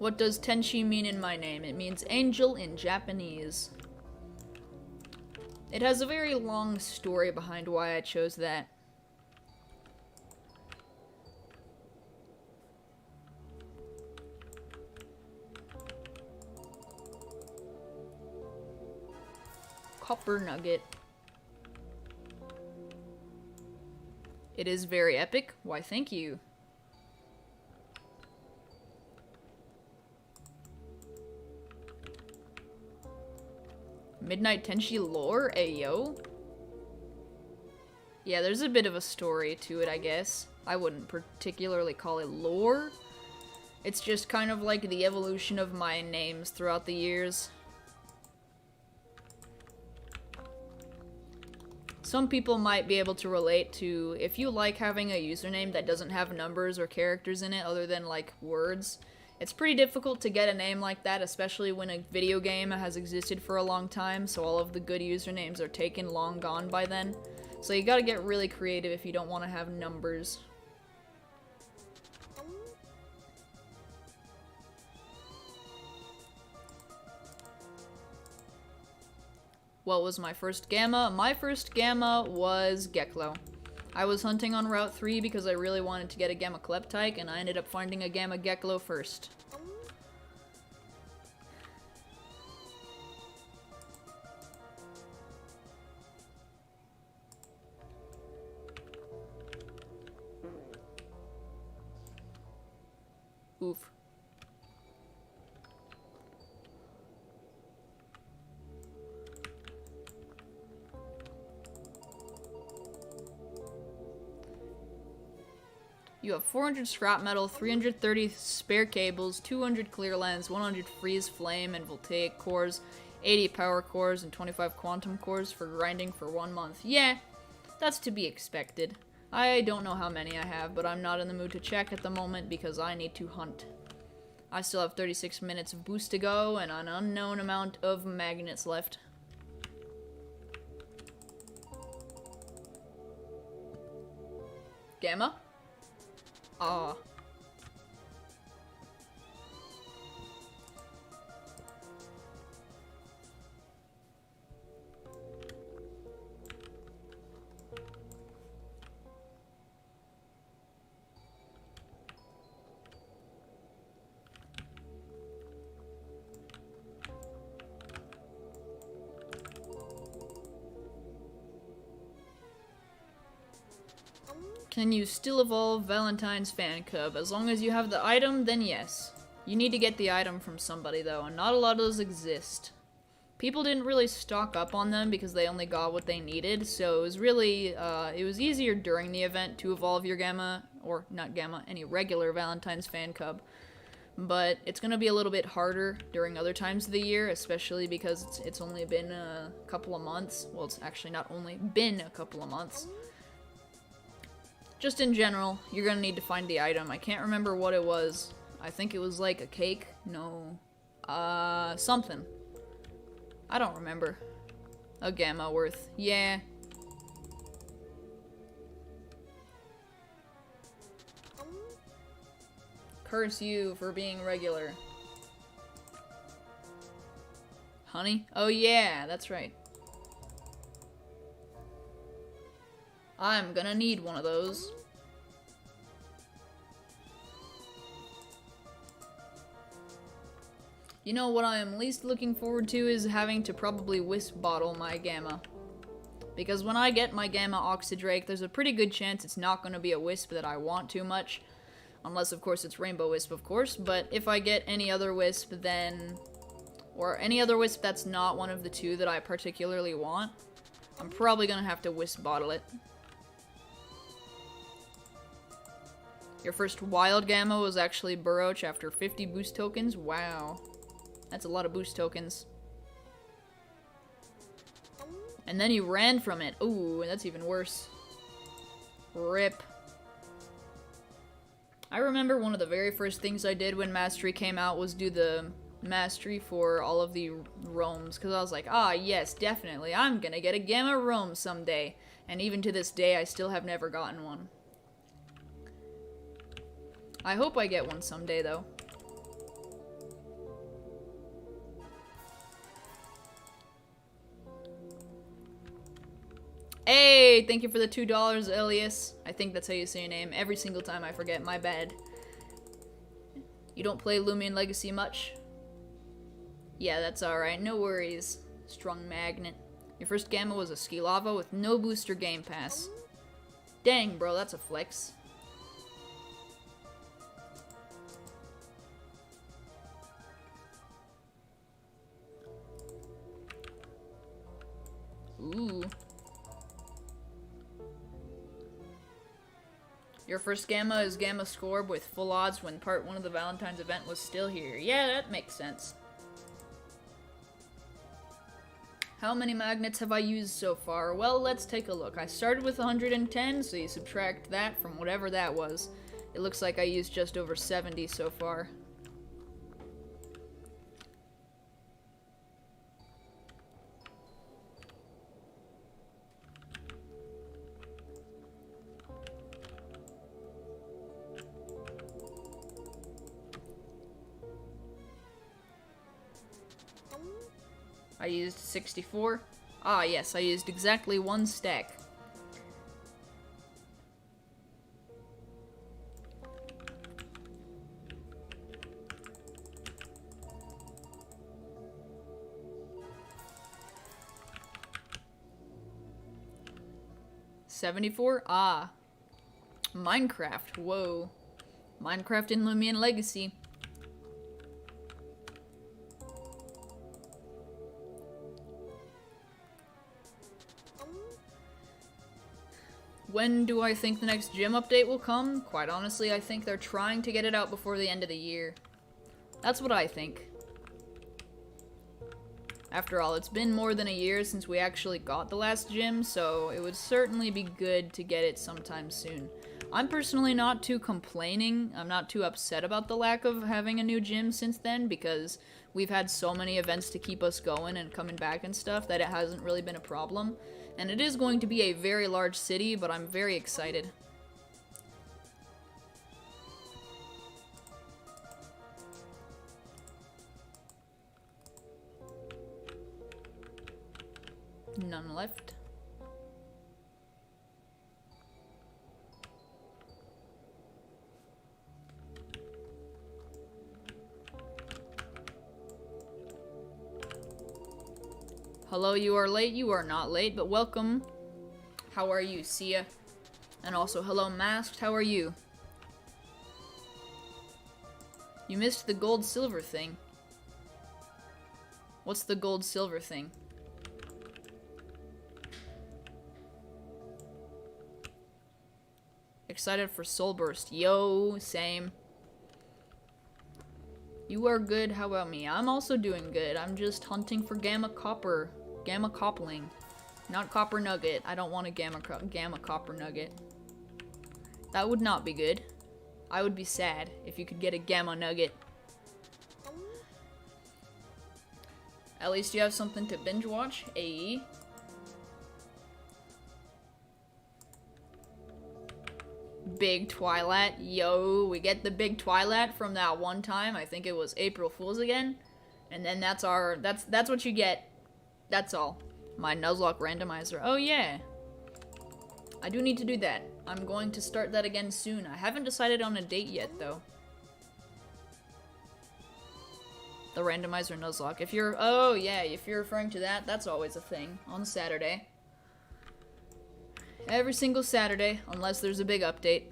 What does Tenshi mean in my name? It means angel in Japanese. It has a very long story behind why I chose that. Copper Nugget. It is very epic. Why, thank you. MidnightTenshi lore? Ayo? Yeah, there's a bit of a story to it, I guess. I wouldn't particularly call it lore. It's just kind of like the evolution of my names throughout the years. Some people might be able to relate to, if you like having a username that doesn't have numbers or characters in it other than, like, words, it's pretty difficult to get a name like that, especially when a video game has existed for a long time, so all of the good usernames are taken long gone by then. So you gotta get really creative if you don't want to have numbers. What was my first Gamma? My first Gamma was Geklo. I was hunting on Route 3 because I really wanted to get a Gamma Kleptyke, and I ended up finding a Gamma Geklo first. Oof. You have 400 scrap metal, 330 spare cables, 200 clear lens, 100 freeze flame and voltaic cores, 80 power cores, and 25 quantum cores for grinding for 1 month. Yeah, that's to be expected. I don't know how many I have, but I'm not in the mood to check at the moment because I need to hunt. I still have 36 minutes of boost to go and an unknown amount of magnets left. Gamma? Ah. Can you still evolve Valentine's Fan Cub? As long as you have the item, then yes. You need to get the item from somebody, though, and not a lot of those exist. People didn't really stock up on them because they only got what they needed, so it was really, it was easier during the event to evolve your Gamma, or not Gamma, any regular Valentine's Fan Cub. But it's gonna be a little bit harder during other times of the year, especially because it's only been a couple of months. Well, it's actually not only been a couple of months. Just in general, you're gonna need to find the item. I can't remember what it was. I think it was like a cake? No. Something. I don't remember. A Gamma worth. Yeah. Curse you for being regular. Honey? Oh yeah, that's right. I'm gonna need one of those. You know what I am least looking forward to is having to probably wisp bottle my gamma. Because when I get my gamma oxydrake, there's a pretty good chance it's not going to be a wisp that I want too much. Unless, of course, it's rainbow wisp, of course. But if I get any other wisp, then... or any other wisp that's not one of the two that I particularly want, I'm probably going to have to wisp bottle it. Your first wild gamma was actually Burroach after 50 boost tokens? Wow. That's a lot of boost tokens. And then you ran from it. Ooh, that's even worse. RIP. I remember one of the very first things I did when Mastery came out was do the Mastery for all of the roams. Because I was like, ah, yes, definitely. I'm gonna get a Gamma Roam someday. And even to this day, I still have never gotten one. I hope I get one someday, though. Hey, thank you for the $2, Elias. I think that's how you say your name. Every single time I forget, my bad. You don't play Loomian Legacy much? Yeah, that's alright, no worries. Strong magnet. Your first gamma was a ski lava with no booster game pass. Dang, bro, that's a flex. Ooh. Your first gamma is Gamma Scorb with full odds when part 1 of the Valentine's event was still here. Yeah, that makes sense. How many magnets have I used so far? Well, let's take a look. I started with 110, so you subtract that from whatever that was. It looks like I used just over 70 so far. I used 64. Ah, yes, I used exactly 1 stack. $74? Ah. Minecraft, whoa. Minecraft in Loomian Legacy. When do I think the next gym update will come? Quite honestly, I think they're trying to get it out before the end of the year. That's what I think. After all, it's been more than a year since we actually got the last gym, so it would certainly be good to get it sometime soon. I'm personally not too complaining. I'm not too upset about the lack of having a new gym since then, because we've had so many events to keep us going and coming back and stuff that it hasn't really been a problem. And it is going to be a very large city, but I'm very excited. None left. Hello, you are late. You are not late, but welcome. How are you, Sia? And also, hello, Masked. How are you? You missed the gold-silver thing. What's the gold-silver thing? Excited for Soul Burst. Yo, same. You are good, how about me? I'm also doing good. I'm just hunting for Gamma Copper. Gamma Copling. Not Copper Nugget. I don't want a Gamma Copper Nugget. That would not be good. I would be sad if you could get a Gamma Nugget. At least you have something to binge watch. AE. Big Twilight. Yo, we get the big Twilight from that one time. I think it was April Fool's again. And then that's what you get. That's all. My Nuzlocke randomizer. Oh yeah. I do need to do that. I'm going to start that again soon. I haven't decided on a date yet, though. The randomizer Nuzlocke. If you're... Oh, yeah, if you're referring to that, that's always a thing. On Saturday. Every single Saturday, unless there's a big update.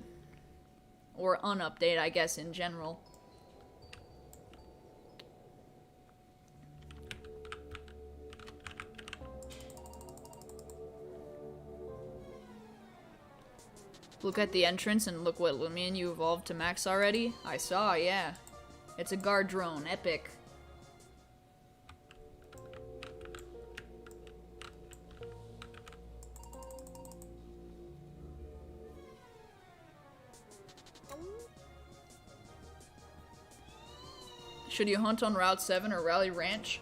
Or unupdate, I guess, in general. Look at the entrance and look what Loomian you evolved to max already. I saw, yeah. It's a guard drone, epic. Should you hunt on Route 7 or Rally Ranch?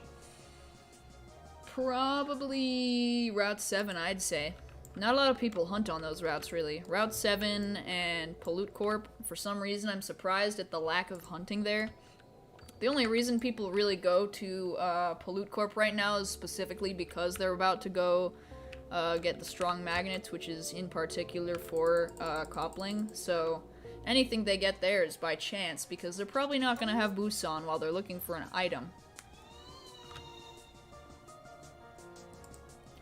Probably Route 7, I'd say. Not a lot of people hunt on those routes, really. Route 7 and Pollute Corp. For some reason, I'm surprised at the lack of hunting there. The only reason people really go to Pollute Corp right now is specifically because they're about to go get the strong magnets, which is in particular for Copling. So anything they get there is by chance, because they're probably not going to have boosts on while they're looking for an item.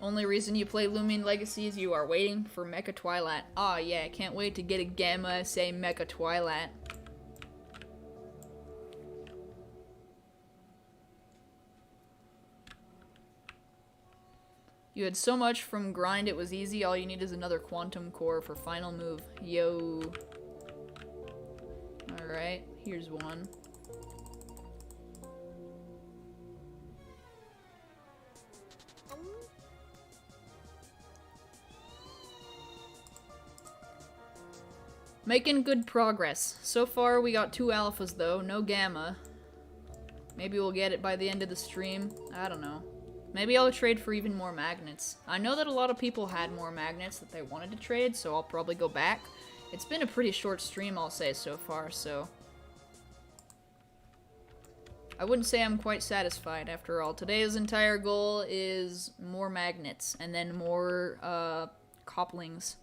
Only reason you play Loomian Legacy is you are waiting for Mecha Twilight. Aw, yeah, can't wait to get a Gamma, say Mecha Twilight. You had so much from grind it was easy, all you need is another quantum core for final move. Yo. Alright, here's one. Making good progress. So far we got 2 alphas though, no gamma. Maybe we'll get it by the end of the stream. I don't know. Maybe I'll trade for even more magnets. I know that a lot of people had more magnets that they wanted to trade, so I'll probably go back. It's been a pretty short stream, I'll say, so far, so... I wouldn't say I'm quite satisfied, after all. Today's entire goal is more magnets, and then more, Coplings.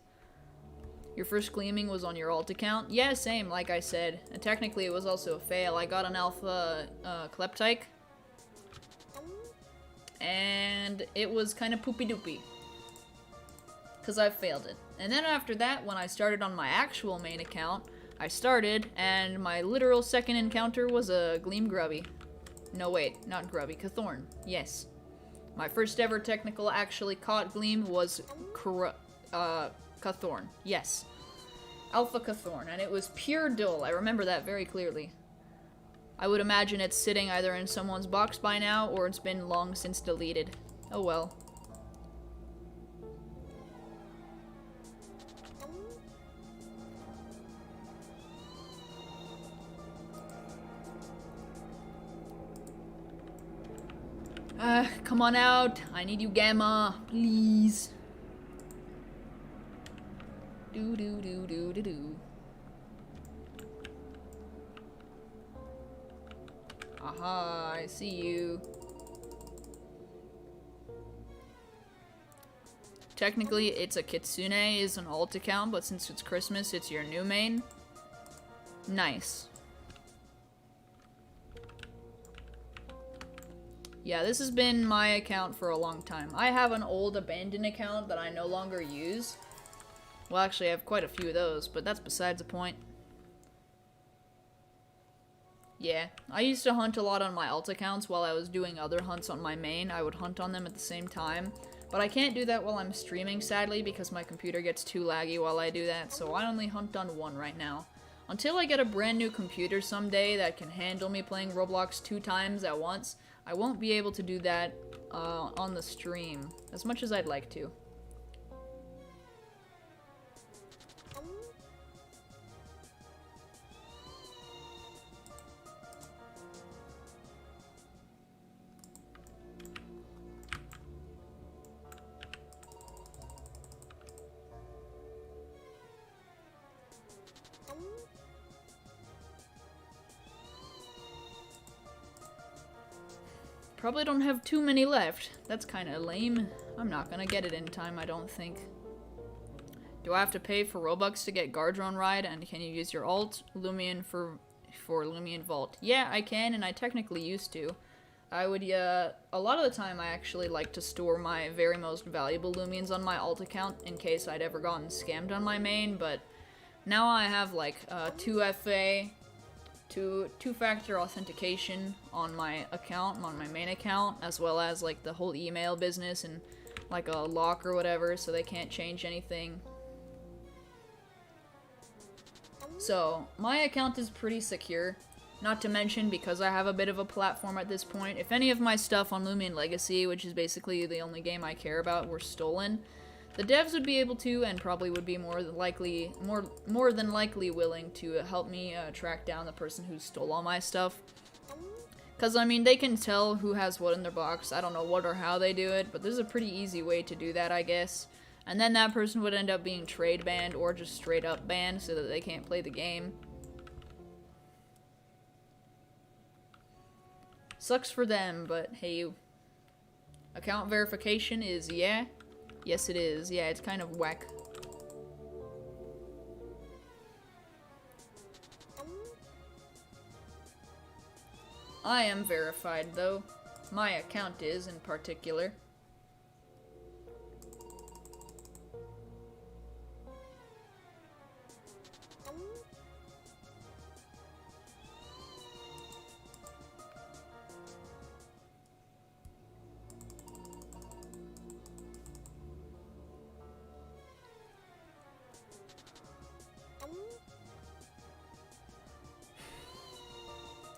Your first gleaming was on your alt account? Yeah, same, like I said. And technically it was also a fail. I got an alpha, Kleptyke. And it was kind of poopy-doopy. Because I failed it. And then after that, when I started on my actual main account, I started, and my literal second encounter was a Gleam Grubby. No, wait, not Grubby, Cathorn. Yes. My first ever technical actually caught Gleam was Cathorn. Yes. Alpha Cathorn, and it was pure dull. I remember that very clearly. I would imagine it's sitting either in someone's box by now, or it's been long since deleted. Oh well. Come on out. I need you, Gamma. Please. Do do do do do do. Aha, I see you. Technically, it's a Kitsune is an alt account, but since it's Christmas, it's your new main. Nice. Yeah, this has been my account for a long time. I have an old abandoned account that I no longer use. Well, actually, I have quite a few of those, but that's besides the point. Yeah, I used to hunt a lot on my alt accounts while I was doing other hunts on my main. I would hunt on them at the same time. But I can't do that while I'm streaming, sadly, because my computer gets too laggy while I do that, so I only hunt on one right now. Until I get a brand new computer someday that can handle me playing Roblox 2 times at once, I won't be able to do that on the stream, as much as I'd like to. Probably don't have too many left. That's kind of lame. I'm not gonna get it in time, I don't think. Do I have to pay for Robux to get guard drone ride? And can you use your alt Loomian for Loomian Vault? Yeah, I can, and I technically used to. I would, a lot of the time I actually like to store my very most valuable Loomians on my alt account in case I'd ever gotten scammed on my main, but now I have like 2FA, two-factor authentication on my account, on my main account, as well as like the whole email business and like a lock or whatever, so they can't change anything. So, my account is pretty secure. Not to mention, because I have a bit of a platform at this point, if any of my stuff on Loomian Legacy, which is basically the only game I care about, were stolen, the devs would be able to, and probably would be more than likely willing to help me track down the person who stole all my stuff. Because, I mean, they can tell who has what in their box. I don't know what or how they do it, but there's a pretty easy way to do that, I guess. And then that person would end up being trade banned or just straight up banned so that they can't play the game. Sucks for them, but hey, account verification is, yeah. Yes, it is. Yeah, it's kind of whack. I am verified, though. My account is, in particular.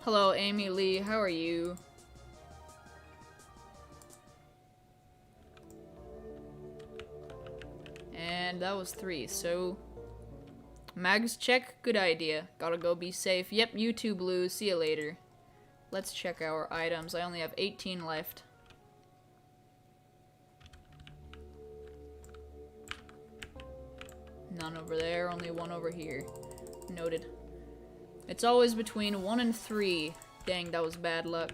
Hello, Amy Lee, how are you? And that was 3, so... Mags check, good idea. Gotta go be safe. Yep, you too, Blue, see you later. Let's check our items. I only have 18 left. None over there, only 1 over here. Noted. It's always between 1 and 3. Dang, that was bad luck.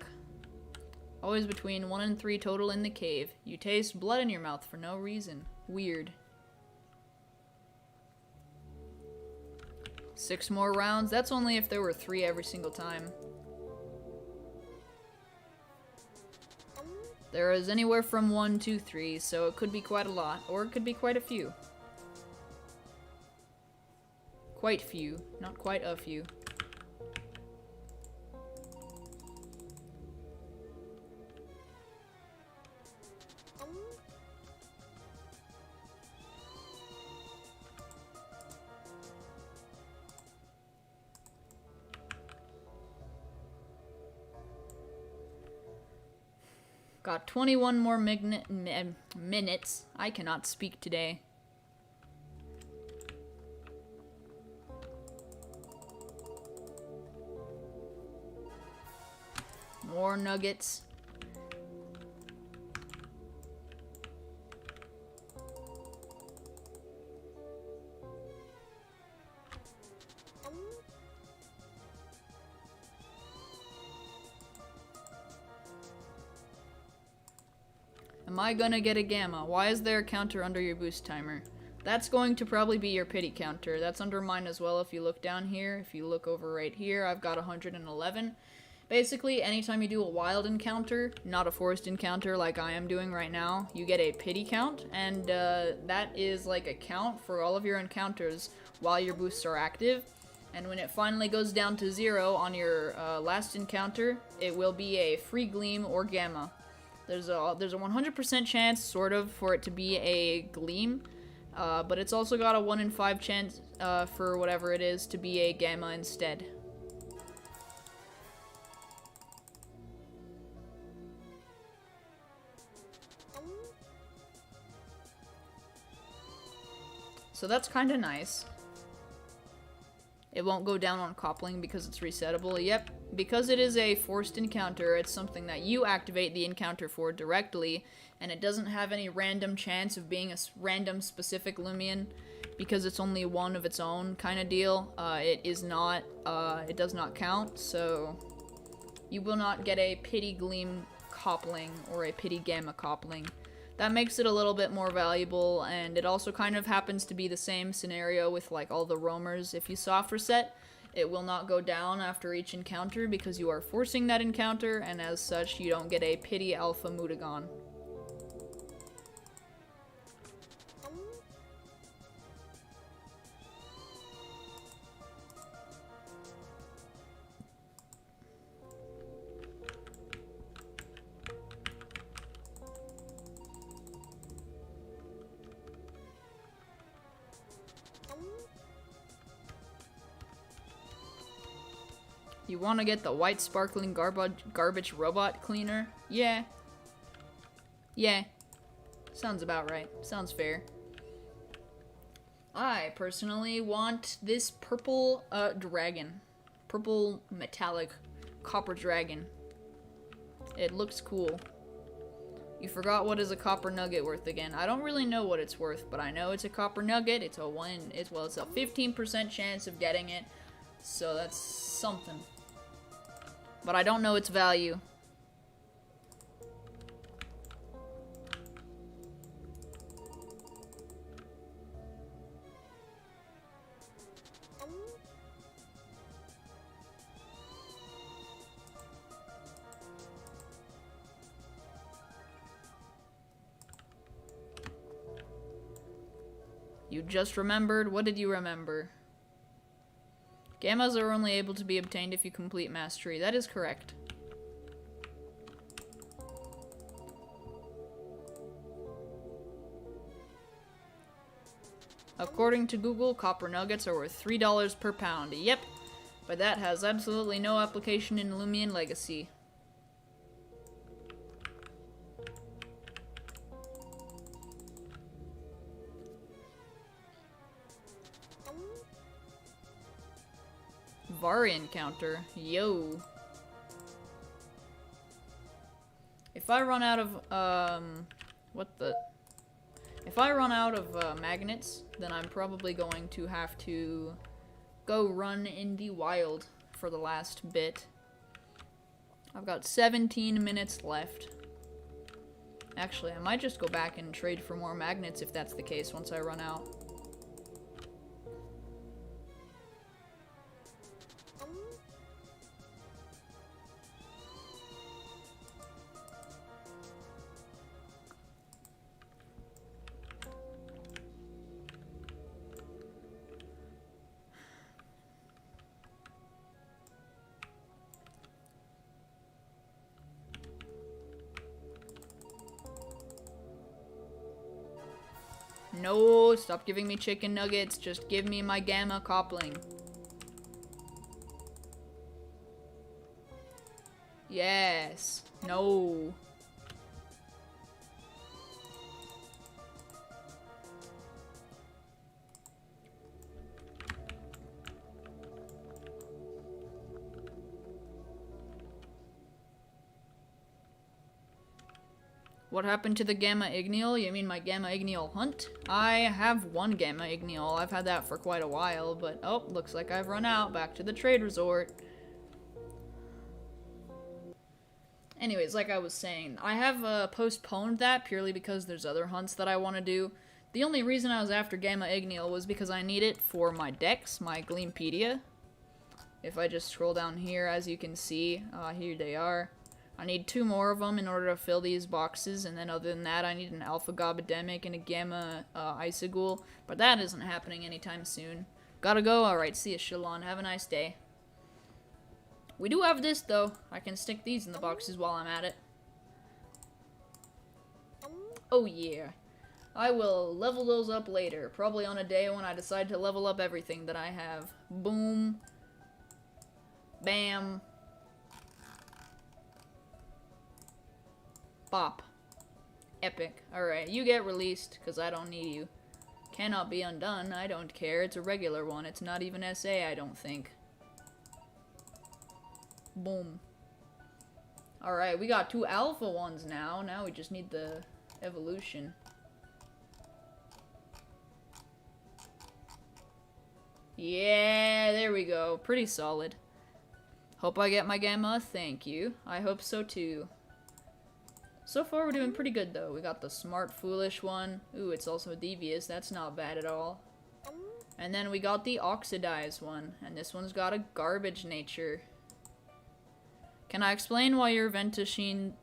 Always between 1 and 3 total in the cave. You taste blood in your mouth for no reason. Weird. 6 more rounds? That's only if there were 3 every single time. There is anywhere from 1 to 3, so it could be quite a lot, or it could be quite a few. Quite few, not quite a few. Got 21 more minutes. I cannot speak today. More nuggets. Am I gonna get a gamma? Why is there a counter under your boost timer? That's going to probably be your pity counter. That's under mine as well if you look down here. If you look over right here, I've got 111. Basically, anytime you do a wild encounter, not a forest encounter like I am doing right now, you get a pity count, and that is like a count for all of your encounters while your boosts are active. And when it finally goes down to 0 on your last encounter, it will be a free gleam or gamma. There's a 100% chance, sort of, for it to be a gleam, but it's also got a 1 in 5 chance for whatever it is to be a gamma instead. So that's kind of nice. It won't go down on Copling because it's resettable. Yep, because it is a forced encounter, it's something that you activate the encounter for directly, and it doesn't have any random chance of being a random specific Loomian because it's only one of its own kind of deal. It does not count, so you will not get a pity gleam Copling or a pity gamma Copling. That makes it a little bit more valuable, and it also kind of happens to be the same scenario with like all the roamers. If you soft reset, it will not go down after each encounter because you are forcing that encounter, and as such, you don't get a pity alpha Mutagon. You want to get the white sparkling garbage robot cleaner? Yeah. Yeah. Sounds about right. Sounds fair. I personally want this purple dragon. Purple metallic copper dragon. It looks cool. You forgot what is a copper nugget worth again. I don't really know what it's worth, but I know it's a copper nugget. It's a 15% chance of getting it. So that's something. But I don't know its value. You just remembered? What did you remember? Gammas are only able to be obtained if you complete Mastery. That is correct. According to Google, copper nuggets are worth $3 per pound. Yep, but that has absolutely no application in Loomian Legacy. Vari encounter. Yo. If I run out of, If I run out of, magnets, then I'm probably going to have to go run in the wild for the last bit. I've got 17 minutes left. Actually, I might just go back and trade for more magnets if that's the case once I run out. No, stop giving me chicken nuggets. Just give me my gamma copling. Yes. No. What happened to the Gamma Igneal? You mean my Gamma Igneal hunt? I have one Gamma Igneal. I've had that for quite a while, but oh, looks like I've run out. Back to the trade resort. Anyways, like I was saying, I have postponed that purely because there's other hunts that I want to do. The only reason I was after Gamma Igneal was because I need it for my decks, my Gleampedia. If I just scroll down here, as you can see, here they are. I need 2 more of them in order to fill these boxes, and then other than that, I need an Alpha Gobademic and a Gamma Isagul, but that isn't happening anytime soon. Gotta go? Alright, see ya, Shalon. Have a nice day. We do have this, though. I can stick these in the boxes while I'm at it. Oh, yeah. I will level those up later, probably on a day when I decide to level up everything that I have. Boom. Bam. Bop. Epic. Alright, you get released, because I don't need you. Cannot be undone, I don't care. It's a regular one. It's not even SA, I don't think. Boom. Alright, we got 2 alpha ones now. Now we just need the evolution. Yeah, there we go. Pretty solid. Hope I get my gamma. Thank you. I hope so too. So far we're doing pretty good though. We got the smart foolish one. Ooh, it's also devious. That's not bad at all. And then we got the oxidized one. And this one's got a garbage nature. Can I explain why your Ventushin's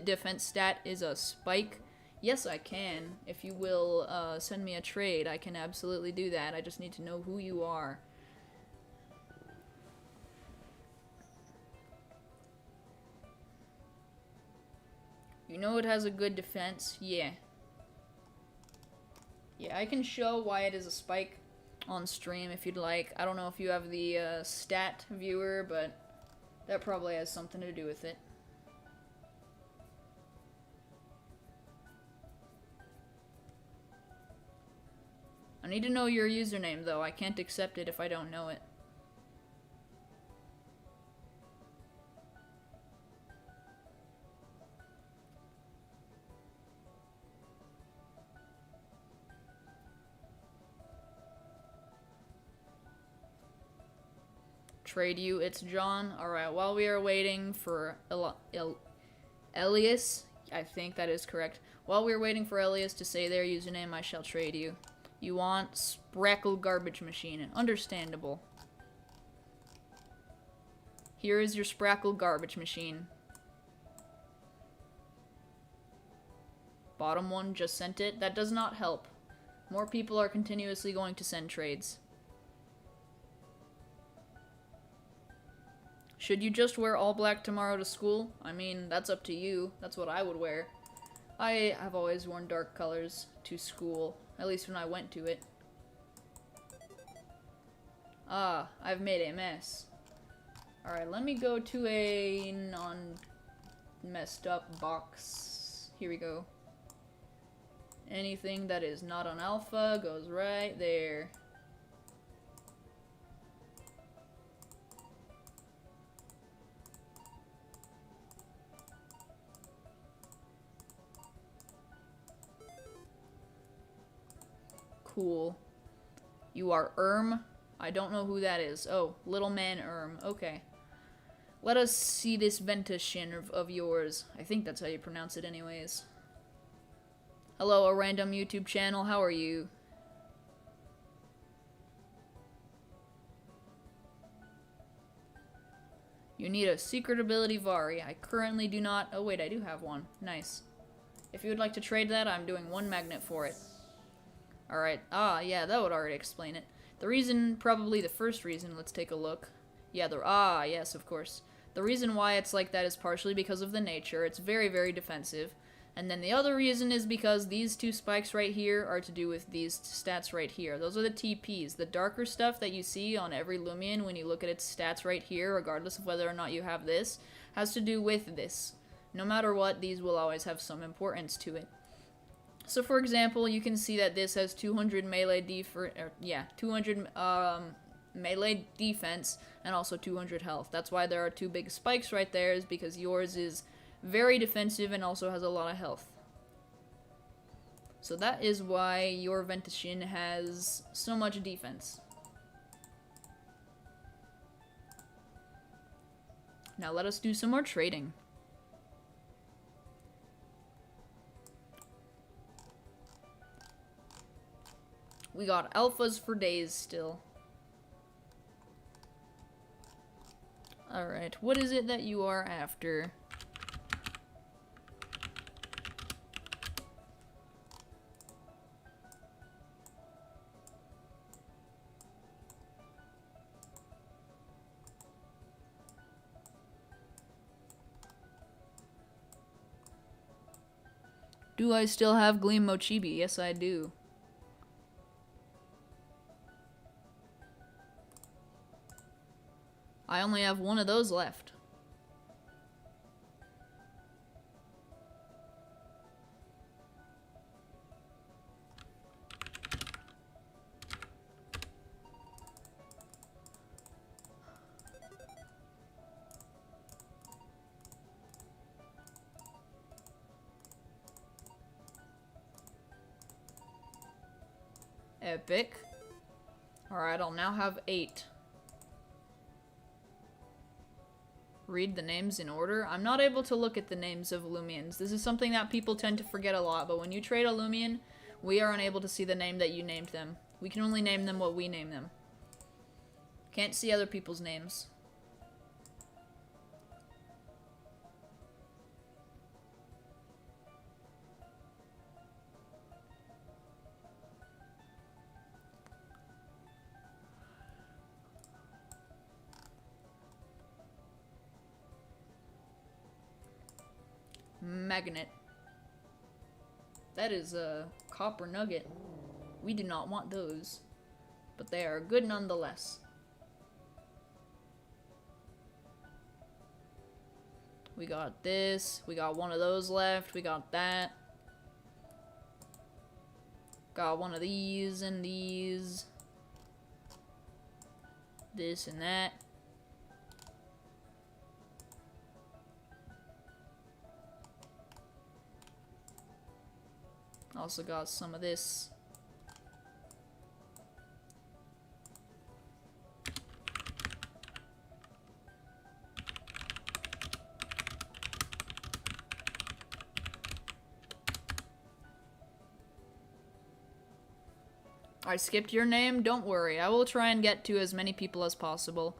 defense stat is a spike? Yes, I can. If you will send me a trade, I can absolutely do that. I just need to know who you are. You know it has a good defense? Yeah. Yeah, I can show why it is a spike on stream if you'd like. I don't know if you have the stat viewer, but that probably has something to do with it. I need to know your username though. I can't accept it if I don't know it. Trade you, it's John. Alright, while we are waiting for Elias, I think that is correct. While we're waiting for Elias to say their username, I shall trade you. You want Sprackle Garbage Machine. Understandable. Here is your Sprackle Garbage Machine. Bottom one just sent it. That does not help. More people are continuously going to send trades. Should you just wear all black tomorrow to school? I mean, that's up to you. That's what I would wear. I have always worn dark colors to school, at least when I went to it. Ah, I've made a mess. Alright, let me go to a non-messed up box. Here we go. Anything that is not on alpha goes right there. Cool. You are I don't know who that is. Oh, little man Okay. Let us see this Ventushin of yours. I think that's how you pronounce it anyways. Hello, a random YouTube channel. How are you? You need a secret ability Vari. I currently do not... Oh wait, I do have one. Nice. If you would like to trade that, I'm doing one magnet for it. Alright, yeah, that would already explain it. The reason, probably the first reason, let's take a look. Yeah, yes, of course. The reason why it's like that is partially because of the nature. It's very, very defensive. And then the other reason is because these two spikes right here are to do with these stats right here. Those are the TPs. The darker stuff that you see on every Loomian when you look at its stats right here, regardless of whether or not you have this, has to do with this. No matter what, these will always have some importance to it. So for example, you can see that this has 200 melee 200 melee defense and also 200 health. That's why there are two big spikes right there, is because yours is very defensive and also has a lot of health. So that is why your Ventushin has so much defense. Now let us do some more trading. We got alphas for days still. Alright, what is it that you are after? Do I still have Gleam Mochibi? Yes, I do. I only have one of those left. Epic. Alright, I'll now have 8. read the names in order. I'm not able to look at the names of Loomians. This is something that people tend to forget a lot, but when you trade a Loomian, we are unable to see the name that you named them. We can only name them what we name them. Can't see other people's names. Magnet. That is a copper nugget. We do not want those, but they are good nonetheless. We got this. We got one of those left. We got that. Got one of these and these. This and that. Also got some of this. I skipped your name? Don't worry. I will try and get to as many people as possible.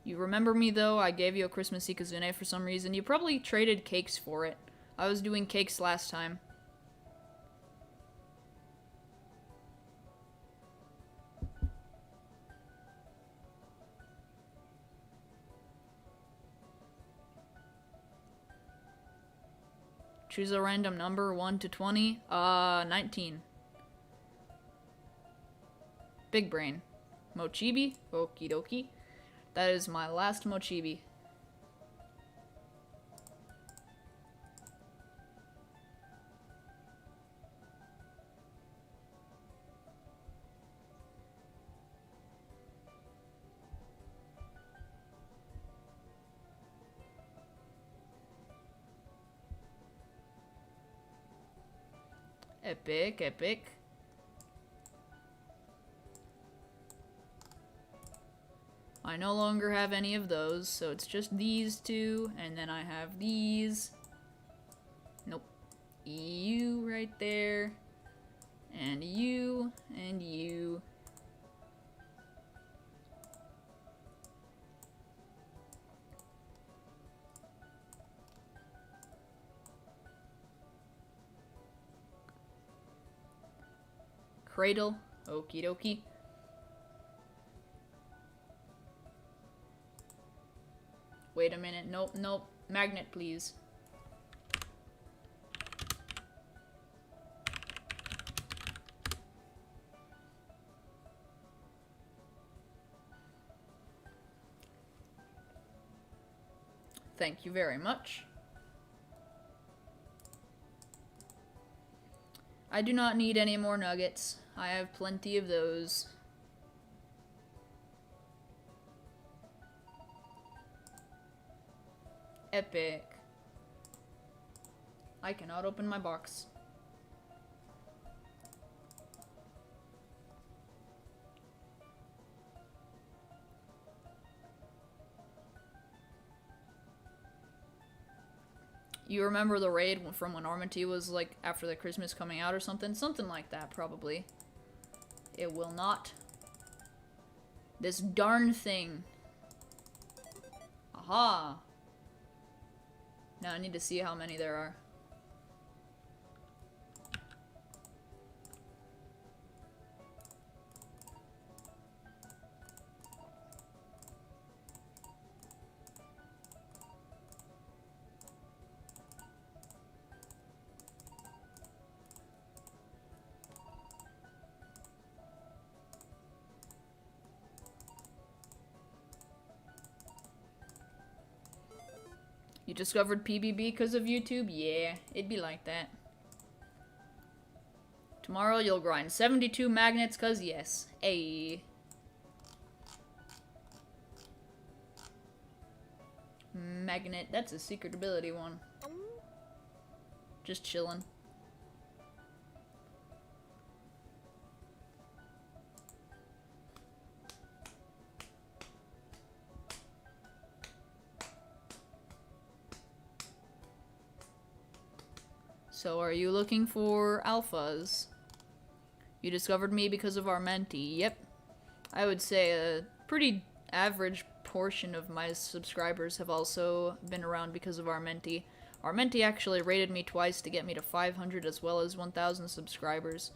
You remember me though? I gave you a Christmas Ikazune for some reason. You probably traded cakes for it. I was doing cakes last time. Choose a random number, 1 to 20. 19. Big brain. Mochibi? Okie dokie. That is my last Mochibi. Epic, epic. I no longer have any of those, so it's just these two, and then I have these. Nope. You right there. And you, and you. Cradle. Okie dokie. Wait a minute. Nope, nope. Magnet, please. Thank you very much. I do not need any more nuggets. I have plenty of those. Epic. I cannot open my box. You remember the raid from when Armity was like after the Christmas coming out or something? Something like that, probably. It will not. This darn thing. Aha! Now I need to see how many there are. You discovered PBB because of YouTube? Yeah, it'd be like that. Tomorrow you'll grind 72 magnets cause yes. Ayy. Magnet, that's a secret ability one. Just chillin'. So are you looking for alphas? You discovered me because of our mentee. Yep. I would say a pretty average portion of my subscribers have also been around because of our mentee. Our mentee actually rated me twice to get me to 500 as well as 1,000 subscribers.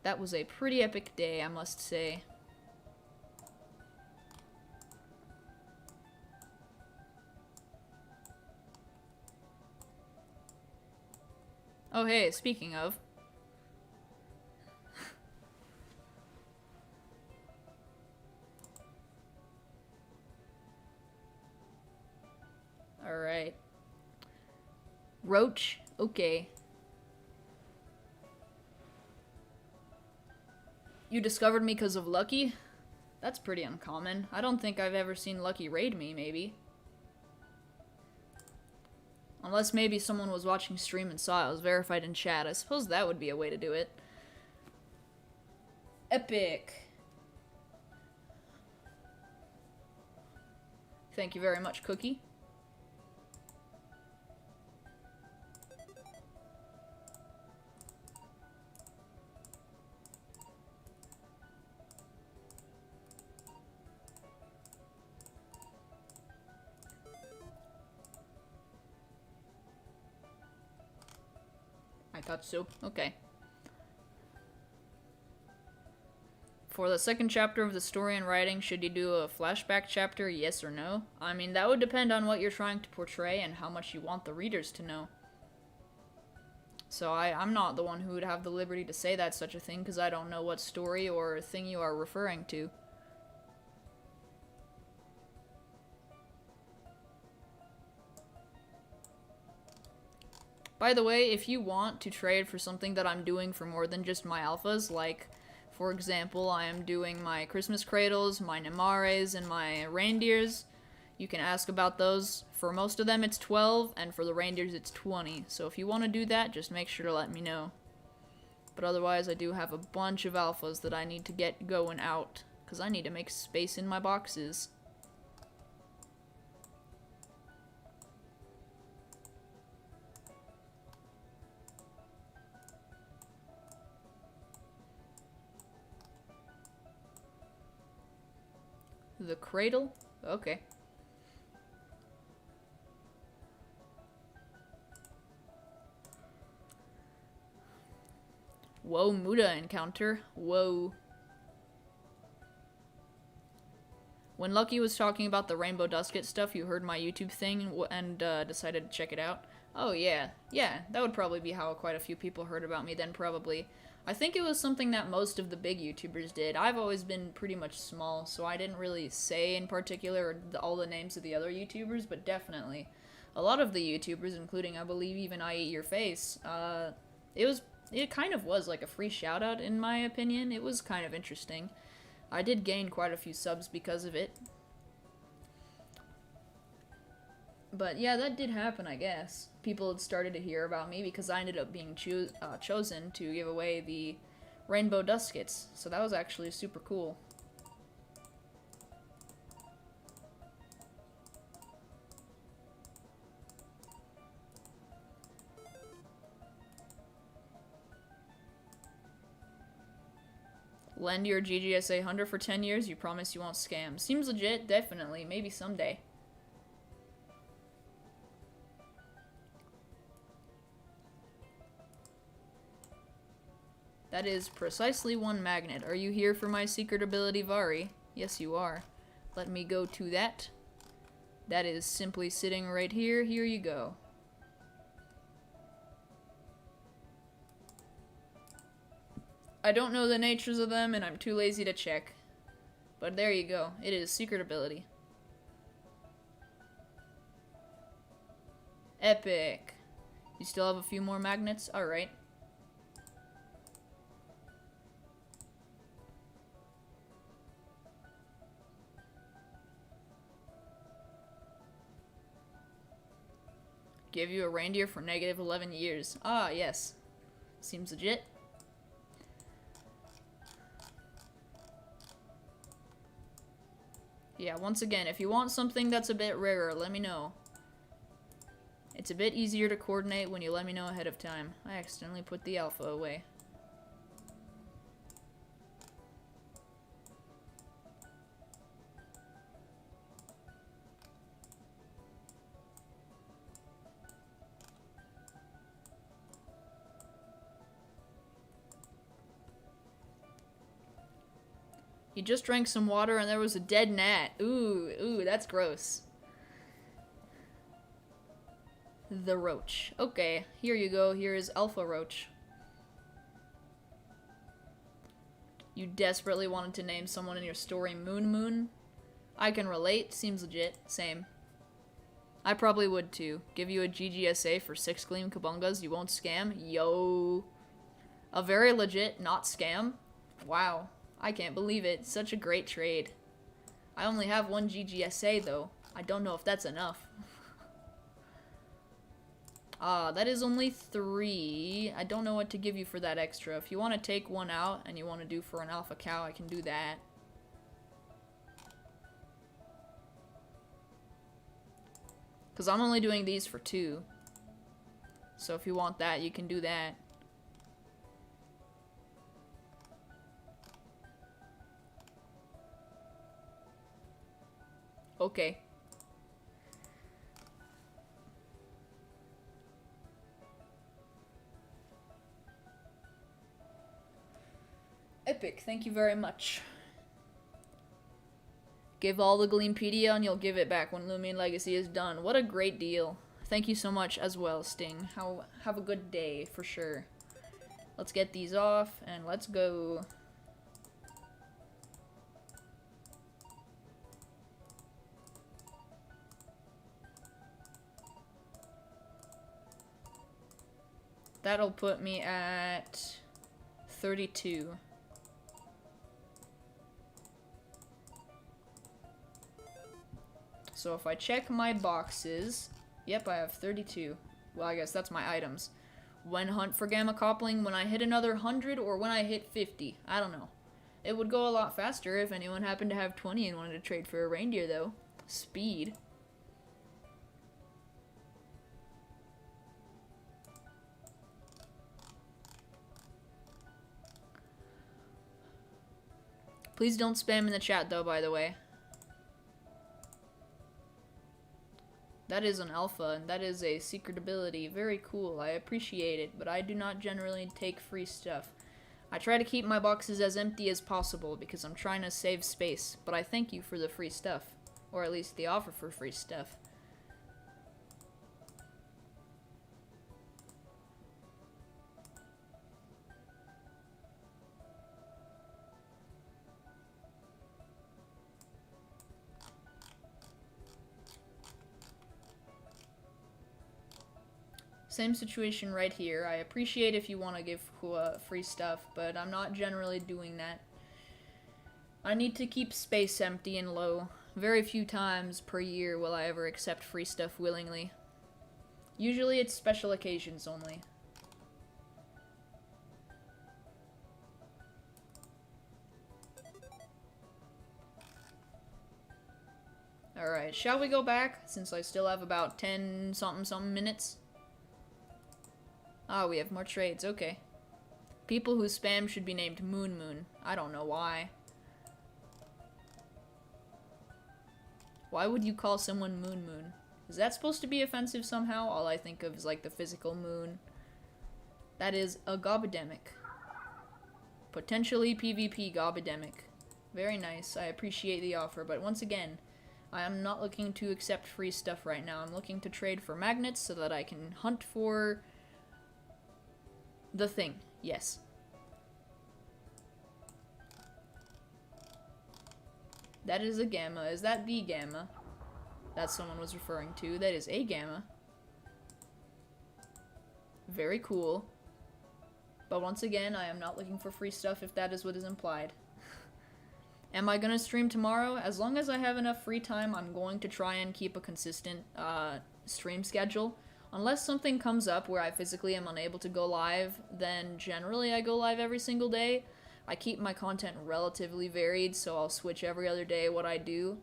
That was a pretty epic day, I must say. Oh hey, speaking of. Alright. Roach, okay. You discovered me because of Lucky? That's pretty uncommon. I don't think I've ever seen Lucky raid me, maybe. Unless maybe someone was watching stream and saw it was verified in chat. I suppose that would be a way to do it. Epic. Thank you very much, Cookie. I thought so. Okay. For the second chapter of the story and writing, should you do a flashback chapter, yes or no? I mean, that would depend on what you're trying to portray and how much you want the readers to know. So I'm not the one who would have the liberty to say that's such a thing, because I don't know what story or thing you are referring to. By the way, if you want to trade for something that I'm doing for more than just my alphas, like, for example, I am doing my Christmas cradles, my Nemares, and my reindeers, you can ask about those. For most of them it's 12, and for the reindeers it's 20. So if you want to do that, just make sure to let me know. But otherwise, I do have a bunch of alphas that I need to get going out, because I need to make space in my boxes. The cradle? Okay. Whoa, Muda encounter. Whoa. When Lucky was talking about the Rainbow Dusket stuff, you heard my YouTube thing and decided to check it out? Oh, yeah. Yeah, that would probably be how quite a few people heard about me then, probably. I think it was something that most of the big YouTubers did. I've always been pretty much small, so I didn't really say in particular all the names of the other YouTubers, but definitely. A lot of the YouTubers, including, I believe, even I Eat Your Face, it kind of was like a free shout-out, in my opinion. It was kind of interesting. I did gain quite a few subs because of it. But yeah, that did happen, I guess. People had started to hear about me because I ended up being chosen to give away the Rainbow Duskets. So that was actually super cool. Lend your GGSA Hunter for 10 years, you promise you won't scam. Seems legit, definitely, maybe someday. That is precisely one magnet. Are you here for my secret ability, Vari? Yes, you are. Let me go to that. That is simply sitting right here. Here you go. I don't know the natures of them, and I'm too lazy to check. But there you go. It is secret ability. Epic. You still have a few more magnets? Alright. Give you a reindeer for negative 11 years. Ah, yes. Seems legit. Yeah, once again, if you want something that's a bit rarer, let me know. It's a bit easier to coordinate when you let me know ahead of time. I accidentally put the alpha away. You just drank some water and there was a dead gnat. Ooh, that's gross. The roach. Okay, here you go. Here is Alpha Roach. You desperately wanted to name someone in your story Moon Moon. I can relate. Seems legit. Same. I probably would too. Give you a GGSA for 6 Gleam Kabungas. You won't scam? Yo. A very legit, not scam? Wow. I can't believe it. Such a great trade. I only have 1 GGSA though. I don't know if that's enough. That is only 3. I don't know what to give you for that extra. If you want to take 1 out and you want to do for an alpha cow, I can do that. Because I'm only doing these for 2. So if you want that, you can do that. Okay. Epic, thank you very much. Give all the Gleampedia and you'll give it back when Loomian Legacy is done. What a great deal. Thank you so much as well, Sting. Have a good day, for sure. Let's get these off, and let's go. That'll put me at 32. So if I check my boxes, yep, I have 32. Well, I guess that's my items. When hunt for Gamma Copling, when I hit another 100, or when I hit 50. I don't know. It would go a lot faster if anyone happened to have 20 and wanted to trade for a reindeer, though. Speed. Please don't spam in the chat, though, by the way. That is an alpha, and that is a secret ability. Very cool. I appreciate it, but I do not generally take free stuff. I try to keep my boxes as empty as possible because I'm trying to save space, but I thank you for the free stuff. Or at least the offer for free stuff. Same situation right here. I appreciate if you want to give free stuff, but I'm not generally doing that. I need to keep space empty and low. Very few times per year will I ever accept free stuff willingly. Usually it's special occasions only. Alright, shall we go back, since I still have about 10 something minutes? Ah, we have more trades, okay. People who spam should be named Moon Moon. I don't know why. Why would you call someone Moon Moon? Is that supposed to be offensive somehow? All I think of is like the physical moon. That is a gobademic. Potentially PvP gobademic. Very nice, I appreciate the offer, but once again, I am not looking to accept free stuff right now. I'm looking to trade for magnets so that I can hunt for the thing, yes. That is a gamma. Is that the gamma that someone was referring to? That is a gamma. Very cool. But once again, I am not looking for free stuff if that is what is implied. Am I gonna stream tomorrow? As long as I have enough free time, I'm going to try and keep a consistent stream schedule. Unless something comes up where I physically am unable to go live, then generally I go live every single day. I keep my content relatively varied, so I'll switch every other day what I do.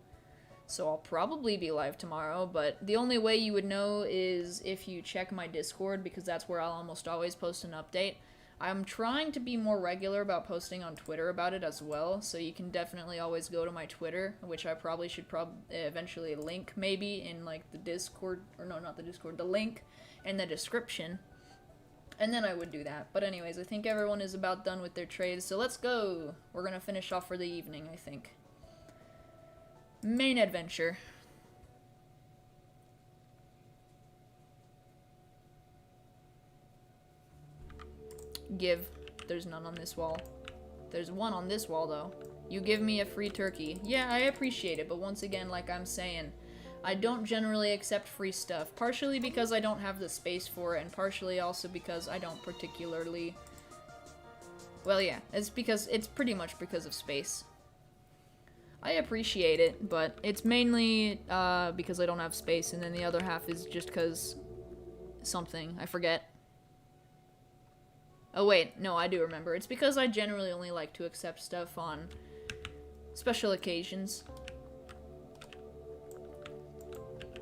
So I'll probably be live tomorrow, but the only way you would know is if you check my Discord, because that's where I'll almost always post an update. I'm trying to be more regular about posting on Twitter about it as well, so you can definitely always go to my Twitter, which I probably should eventually link maybe in like the Discord, or no, not the Discord, the link in the description. And then I would do that. But anyways, I think everyone is about done with their trades, so let's go! We're gonna finish off for the evening, I think. Main adventure. Give. There's none on this wall. There's one on this wall, though. You give me a free turkey. Yeah, I appreciate it, but once again, like I'm saying, I don't generally accept free stuff. Partially because I don't have the space for it, and partially also because I don't particularly... Well, yeah, it's pretty much because of space. I appreciate it, but it's mainly because I don't have space, and then the other half is just because something. I forget. Oh wait, no, I do remember. It's because I generally only like to accept stuff on special occasions.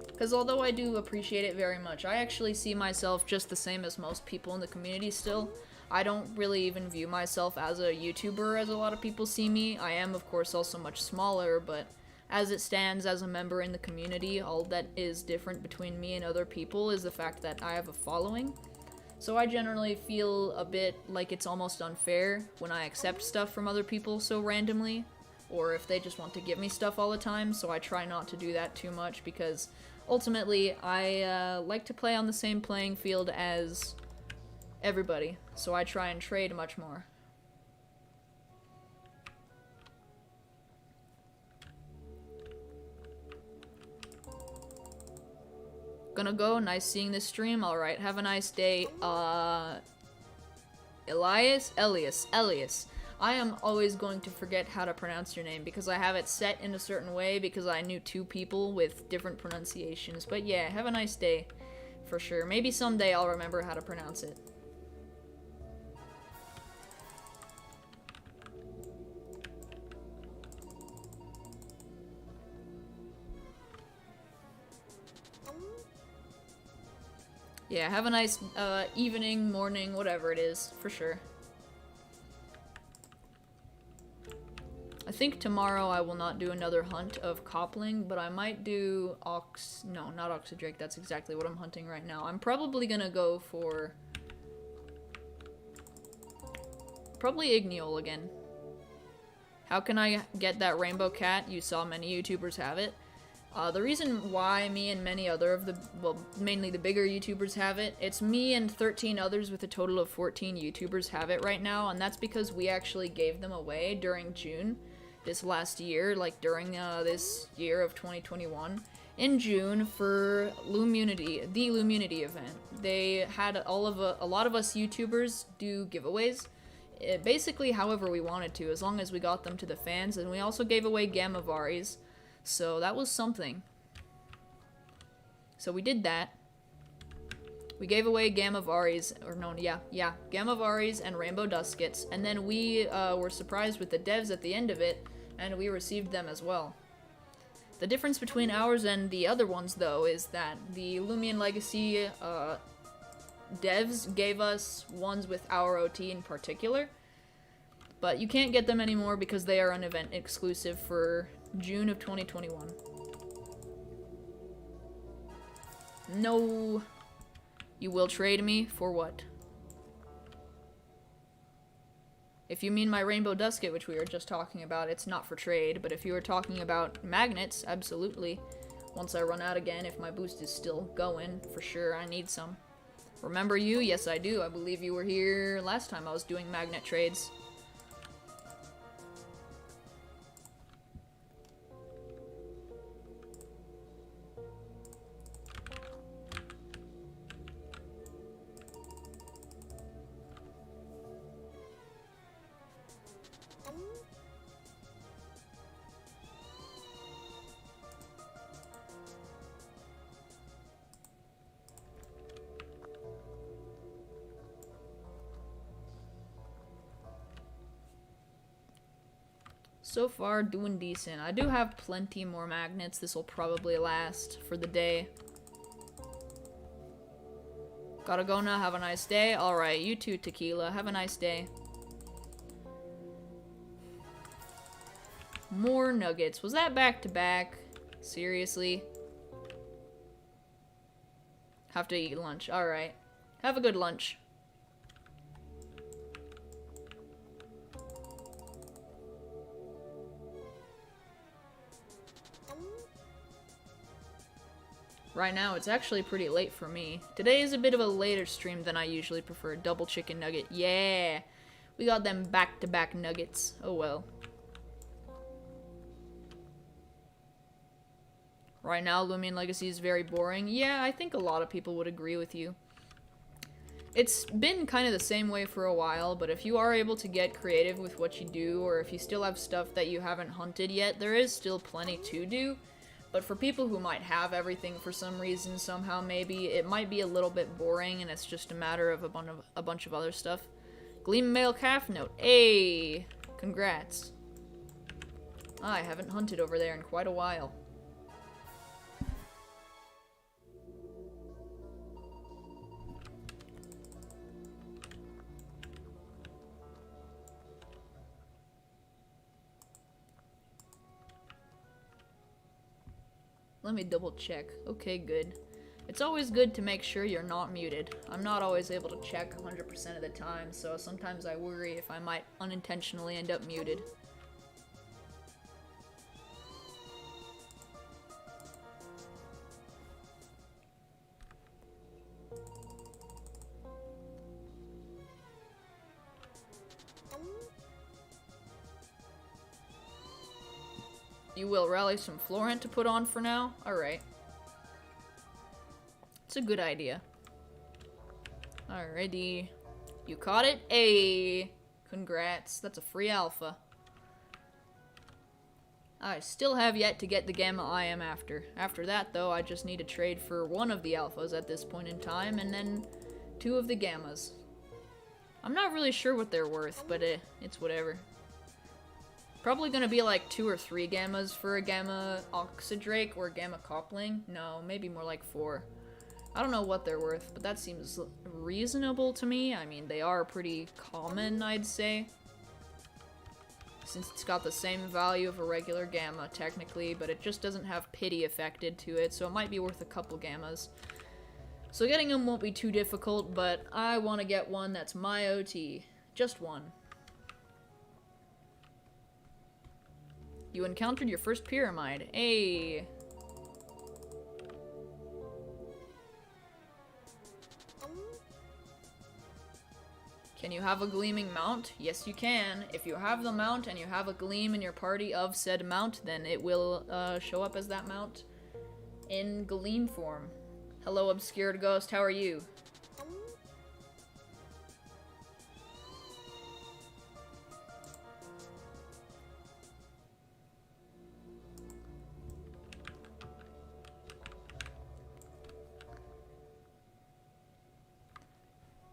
Because although I do appreciate it very much, I actually see myself just the same as most people in the community still. I don't really even view myself as a YouTuber as a lot of people see me. I am, of course, also much smaller, but as it stands as a member in the community, all that is different between me and other people is the fact that I have a following. So I generally feel a bit like it's almost unfair when I accept stuff from other people so randomly, or if they just want to give me stuff all the time, so I try not to do that too much because ultimately I like to play on the same playing field as everybody, so I try and trade much more. Gonna go, nice seeing this stream, alright, have a nice day. Elias? Elias. I am always going to forget how to pronounce your name because I have it set in a certain way because I knew two people with different pronunciations. But yeah, have a nice day, for sure. Maybe someday I'll remember how to pronounce it. Yeah, have a nice evening, morning, whatever it is, for sure. I think tomorrow I will not do another hunt of Copling, but I might do no, not Oxydrake, that's exactly what I'm hunting right now. I'm probably gonna go for... probably Igneol again. How can I get that rainbow cat? You saw many YouTubers have it. The reason why me and many other of the, well, mainly the bigger YouTubers have it, it's me and 13 others with a total of 14 YouTubers have it right now, and that's because we actually gave them away during June, this last year, like during this year of 2021, in June for Loomunity, the Loomunity event. They had a lot of us YouTubers do giveaways, basically however we wanted to, as long as we got them to the fans, and we also gave away Gamavaris. So that was something. So we did that. We gave away Gamavaris, or no, yeah, Gamavaris and Rainbow Duskets, and then we were surprised with the devs at the end of it, and we received them as well. The difference between ours and the other ones, though, is that the Loomian Legacy devs gave us ones with our OT in particular, but you can't get them anymore because they are an event exclusive for June of 2021. No. You will trade me for what? If you mean my Rainbow Dusket, which we were just talking about, it's not for trade, but if you were talking about magnets, absolutely. Once I run out again, if my boost is still going, for sure, I need some. Remember you? Yes, I do. I believe you were here last time I was doing magnet trades. So far, doing decent. I do have plenty more magnets. This will probably last for the day. Gotta go now. Have a nice day. Alright, you too, Tequila. Have a nice day. More nuggets. Was that back to back? Seriously? Have to eat lunch. Alright. Have a good lunch. Right now, it's actually pretty late for me. Today is a bit of a later stream than I usually prefer. Double chicken nugget. Yeah! We got them back-to-back nuggets. Oh well. Right now, Loomian Legacy is very boring. Yeah, I think a lot of people would agree with you. It's been kind of the same way for a while, but if you are able to get creative with what you do, or if you still have stuff that you haven't hunted yet, there is still plenty to do. But for people who might have everything for some reason, somehow, maybe, it might be a little bit boring, and it's just a matter of a bunch of other stuff. Gleam male calf note. Hey! Congrats. I haven't hunted over there in quite a while. Let me double check. Okay, good. It's always good to make sure you're not muted. I'm not always able to check 100% of the time, so sometimes I worry if I might unintentionally end up muted. You will rally some Florent to put on for now? Alright. It's a good idea. Alrighty. You caught it? Hey! Congrats. That's a free alpha. I still have yet to get the gamma I am after. After that, though, I just need to trade for one of the alphas at this point in time, and then 2 of the gammas. I'm not really sure what they're worth, but it's whatever. Probably gonna be like 2 or 3 gammas for a gamma oxydrake or gamma copling. No, maybe more like 4. I don't know what they're worth, but that seems reasonable to me. I mean, they are pretty common, I'd say. Since it's got the same value of a regular gamma, technically, but it just doesn't have pity affected to it, so it might be worth a couple gammas. So getting them won't be too difficult, but I want to get one that's my OT. Just one. You encountered your first pyramid. Hey. Can you have a gleaming mount? Yes, you can. If you have the mount and you have a gleam in your party of said mount, then it will show up as that mount in gleam form. Hello, obscured ghost. How are you?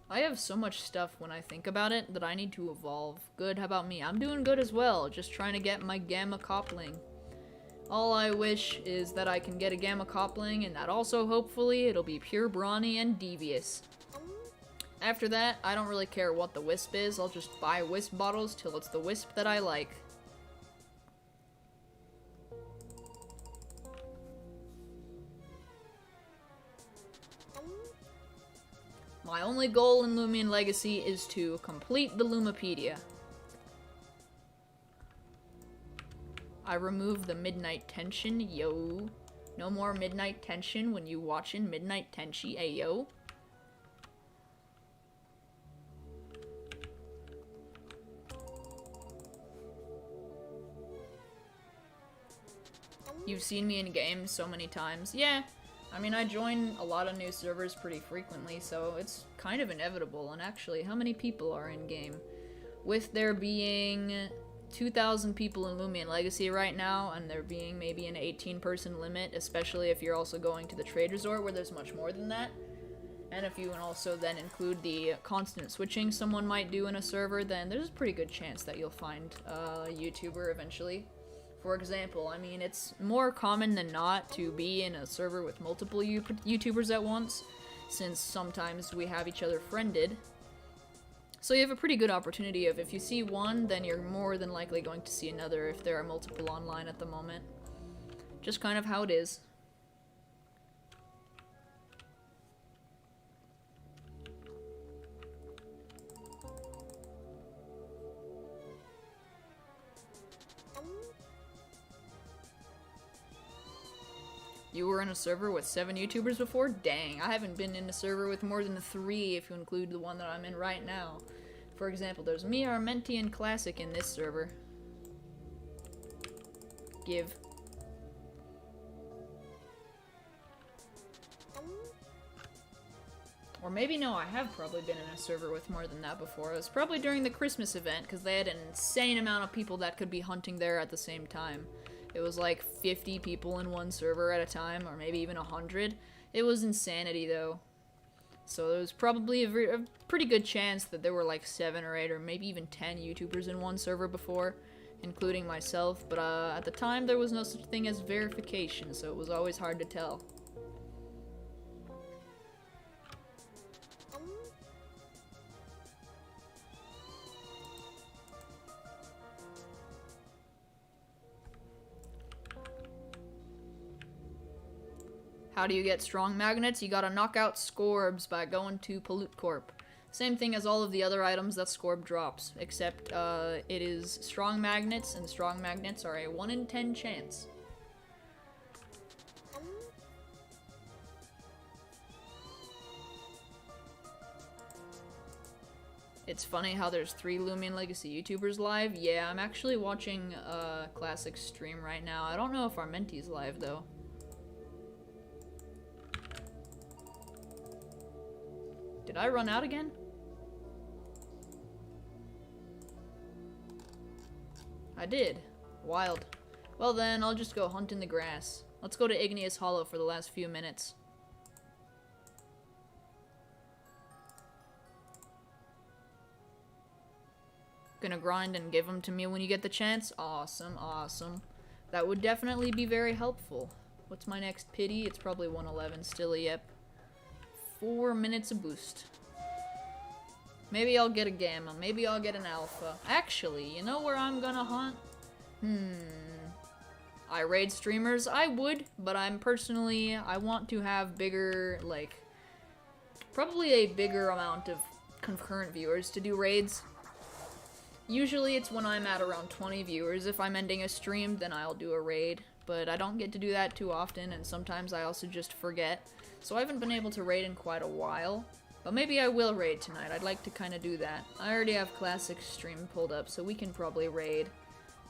I have so much stuff when I think about it that I need to evolve. Good, how about me? I'm doing good as well, just trying to get my gamma copling. All I wish is that I can get a gamma copling, and that also, hopefully, it'll be pure brawny and devious. After that, I don't really care what the wisp is, I'll just buy wisp bottles till it's the wisp that I like. My only goal in Loomian Legacy is to complete the Loomopedia. I remove the MidnightTenshi, yo. No more MidnightTenshi when you watchin' MidnightTenshi, ayo. You've seen me in games so many times. Yeah, I mean, I join a lot of new servers pretty frequently, so it's kind of inevitable. And actually, how many people are in-game? With there being 2,000 people in Loomian Legacy right now, and there being maybe an 18-person limit, especially if you're also going to the trade resort where there's much more than that. And if you can also then include the constant switching someone might do in a server, then there's a pretty good chance that you'll find a YouTuber eventually. For example, I mean, it's more common than not to be in a server with multiple YouTubers at once, since sometimes we have each other friended. So you have a pretty good opportunity of if you see one, then you're more than likely going to see another if there are multiple online at the moment. Just kind of how it is. You were in a server with 7 YouTubers before? Dang, I haven't been in a server with more than 3 if you include the one that I'm in right now. For example, there's me, Armenti, and Classic in this server. Give. Or maybe no, I have probably been in a server with more than that before. It was probably during the Christmas event, because they had an insane amount of people that could be hunting there at the same time. It was like 50 people in one server at a time, or maybe even 100. It was insanity, though. So there was probably a pretty good chance that there were like 7 or 8 or maybe even 10 YouTubers in one server before, including myself. But at the time, there was no such thing as verification, so it was always hard to tell. How do you get strong magnets? You gotta knock out Scorbs by going to Pollute Corp. Same thing as all of the other items that Scorb drops, except it is strong magnets, and strong magnets are a 1 in 10 chance. It's funny how there's 3 Loomian Legacy YouTubers live. Yeah, I'm actually watching Classic stream right now. I don't know if Armenti's live, though. Did I run out again? I did. Wild. Well then, I'll just go hunt in the grass. Let's go to Igneous Hollow for the last few minutes. Gonna grind and give them to me when you get the chance? Awesome, awesome. That would definitely be very helpful. What's my next pity? It's probably 111 still, yep. 4 minutes of boost. Maybe I'll get a gamma. Maybe I'll get an alpha. Actually, you know where I'm gonna hunt? I raid streamers? I would, but I want to have bigger, like, probably a bigger amount of concurrent viewers to do raids. Usually it's when I'm at around 20 viewers. If I'm ending a stream, then I'll do a raid. But I don't get to do that too often, and sometimes I also just forget. So I haven't been able to raid in quite a while, but maybe I will raid tonight. I'd like to kind of do that. I already have Classic stream pulled up, so we can probably raid.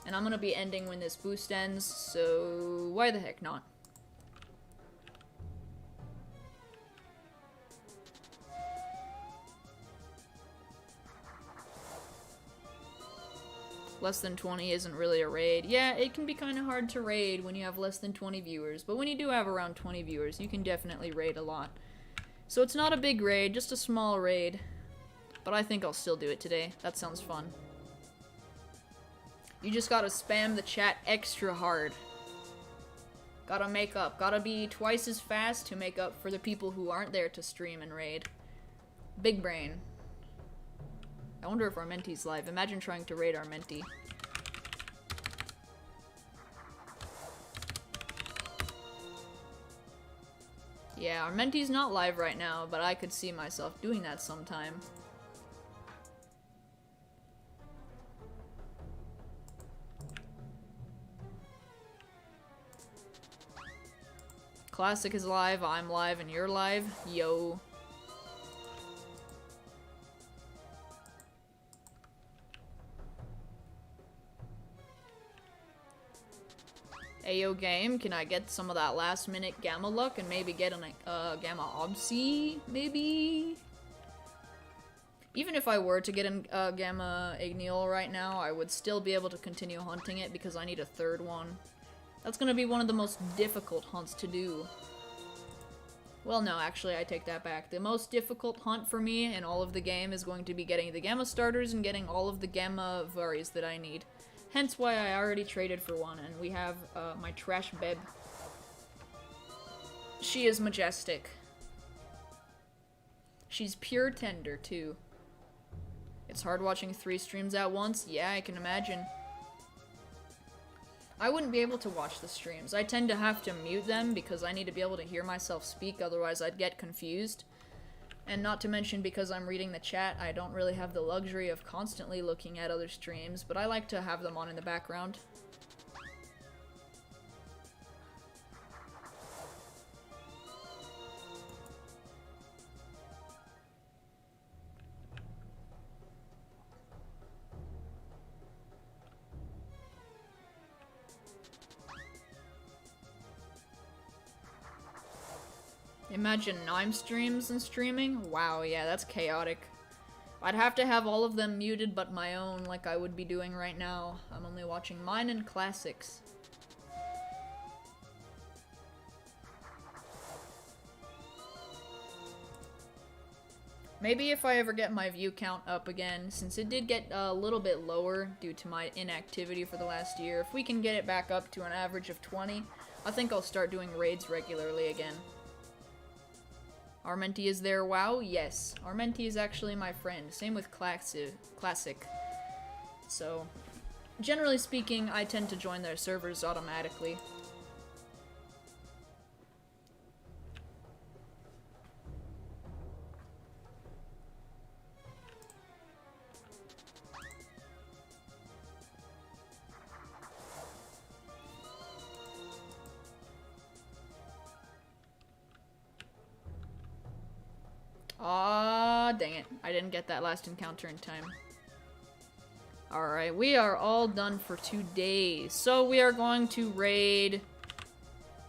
And I'm gonna be ending when this boost ends, so why the heck not? Less than 20 isn't really a raid. Yeah, it can be kind of hard to raid when you have less than 20 viewers, but when you do have around 20 viewers, you can definitely raid a lot. So it's not a big raid, just a small raid. But I think I'll still do it today. That sounds fun. You just gotta spam the chat extra hard. Gotta make up. Gotta be twice as fast to make up for the people who aren't there to stream and raid. Big brain. I wonder if Armenti's live. Imagine trying to raid Armenti. Yeah, Armenti's not live right now, but I could see myself doing that sometime. Classic is live, I'm live, and you're live. Yo. Ayo game, can I get some of that last minute gamma luck and maybe get a gamma obsy, maybe? Even if I were to get a gamma igneal right now, I would still be able to continue hunting it because I need a third one. That's gonna be one of the most difficult hunts to do. Well, no, actually, I take that back. The most difficult hunt for me in all of the game is going to be getting the Gamma starters and getting all of the Gamma Varies that I need. Hence why I already traded for one, and we have my Trash Beb. She is majestic. She's pure tender, too. It's hard watching 3 streams at once. Yeah, I can imagine. I wouldn't be able to watch the streams. I tend to have to mute them because I need to be able to hear myself speak, otherwise I'd get confused. And not to mention, because I'm reading the chat, I don't really have the luxury of constantly looking at other streams, but I like to have them on in the background. Imagine 9 streams and streaming? Wow, yeah, that's chaotic. I'd have to have all of them muted but my own, like I would be doing right now. I'm only watching mine and classics. Maybe if I ever get my view count up again, since it did get a little bit lower due to my inactivity for the last year, if we can get it back up to an average of 20, I think I'll start doing raids regularly again. Armenti is there, wow? Yes. Armenti is actually my friend. Same with Classic. So, generally speaking, I tend to join their servers automatically. Aw, dang it. I didn't get that last encounter in time. Alright, we are all done for today. So we are going to raid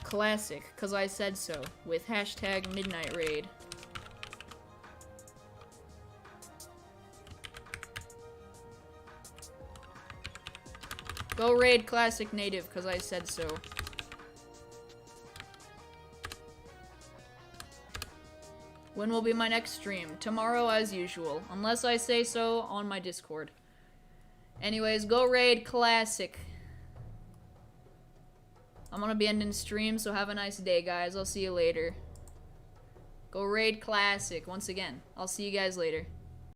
Classic, because I said so, with hashtag Midnight Raid. Go raid Classic Native, because I said so. When will be my next stream? Tomorrow as usual, unless I say so on my Discord. Anyways, go raid Classic. I'm gonna be ending stream, so have a nice day, guys. I'll see you later. Go raid Classic once again. I'll see you guys later.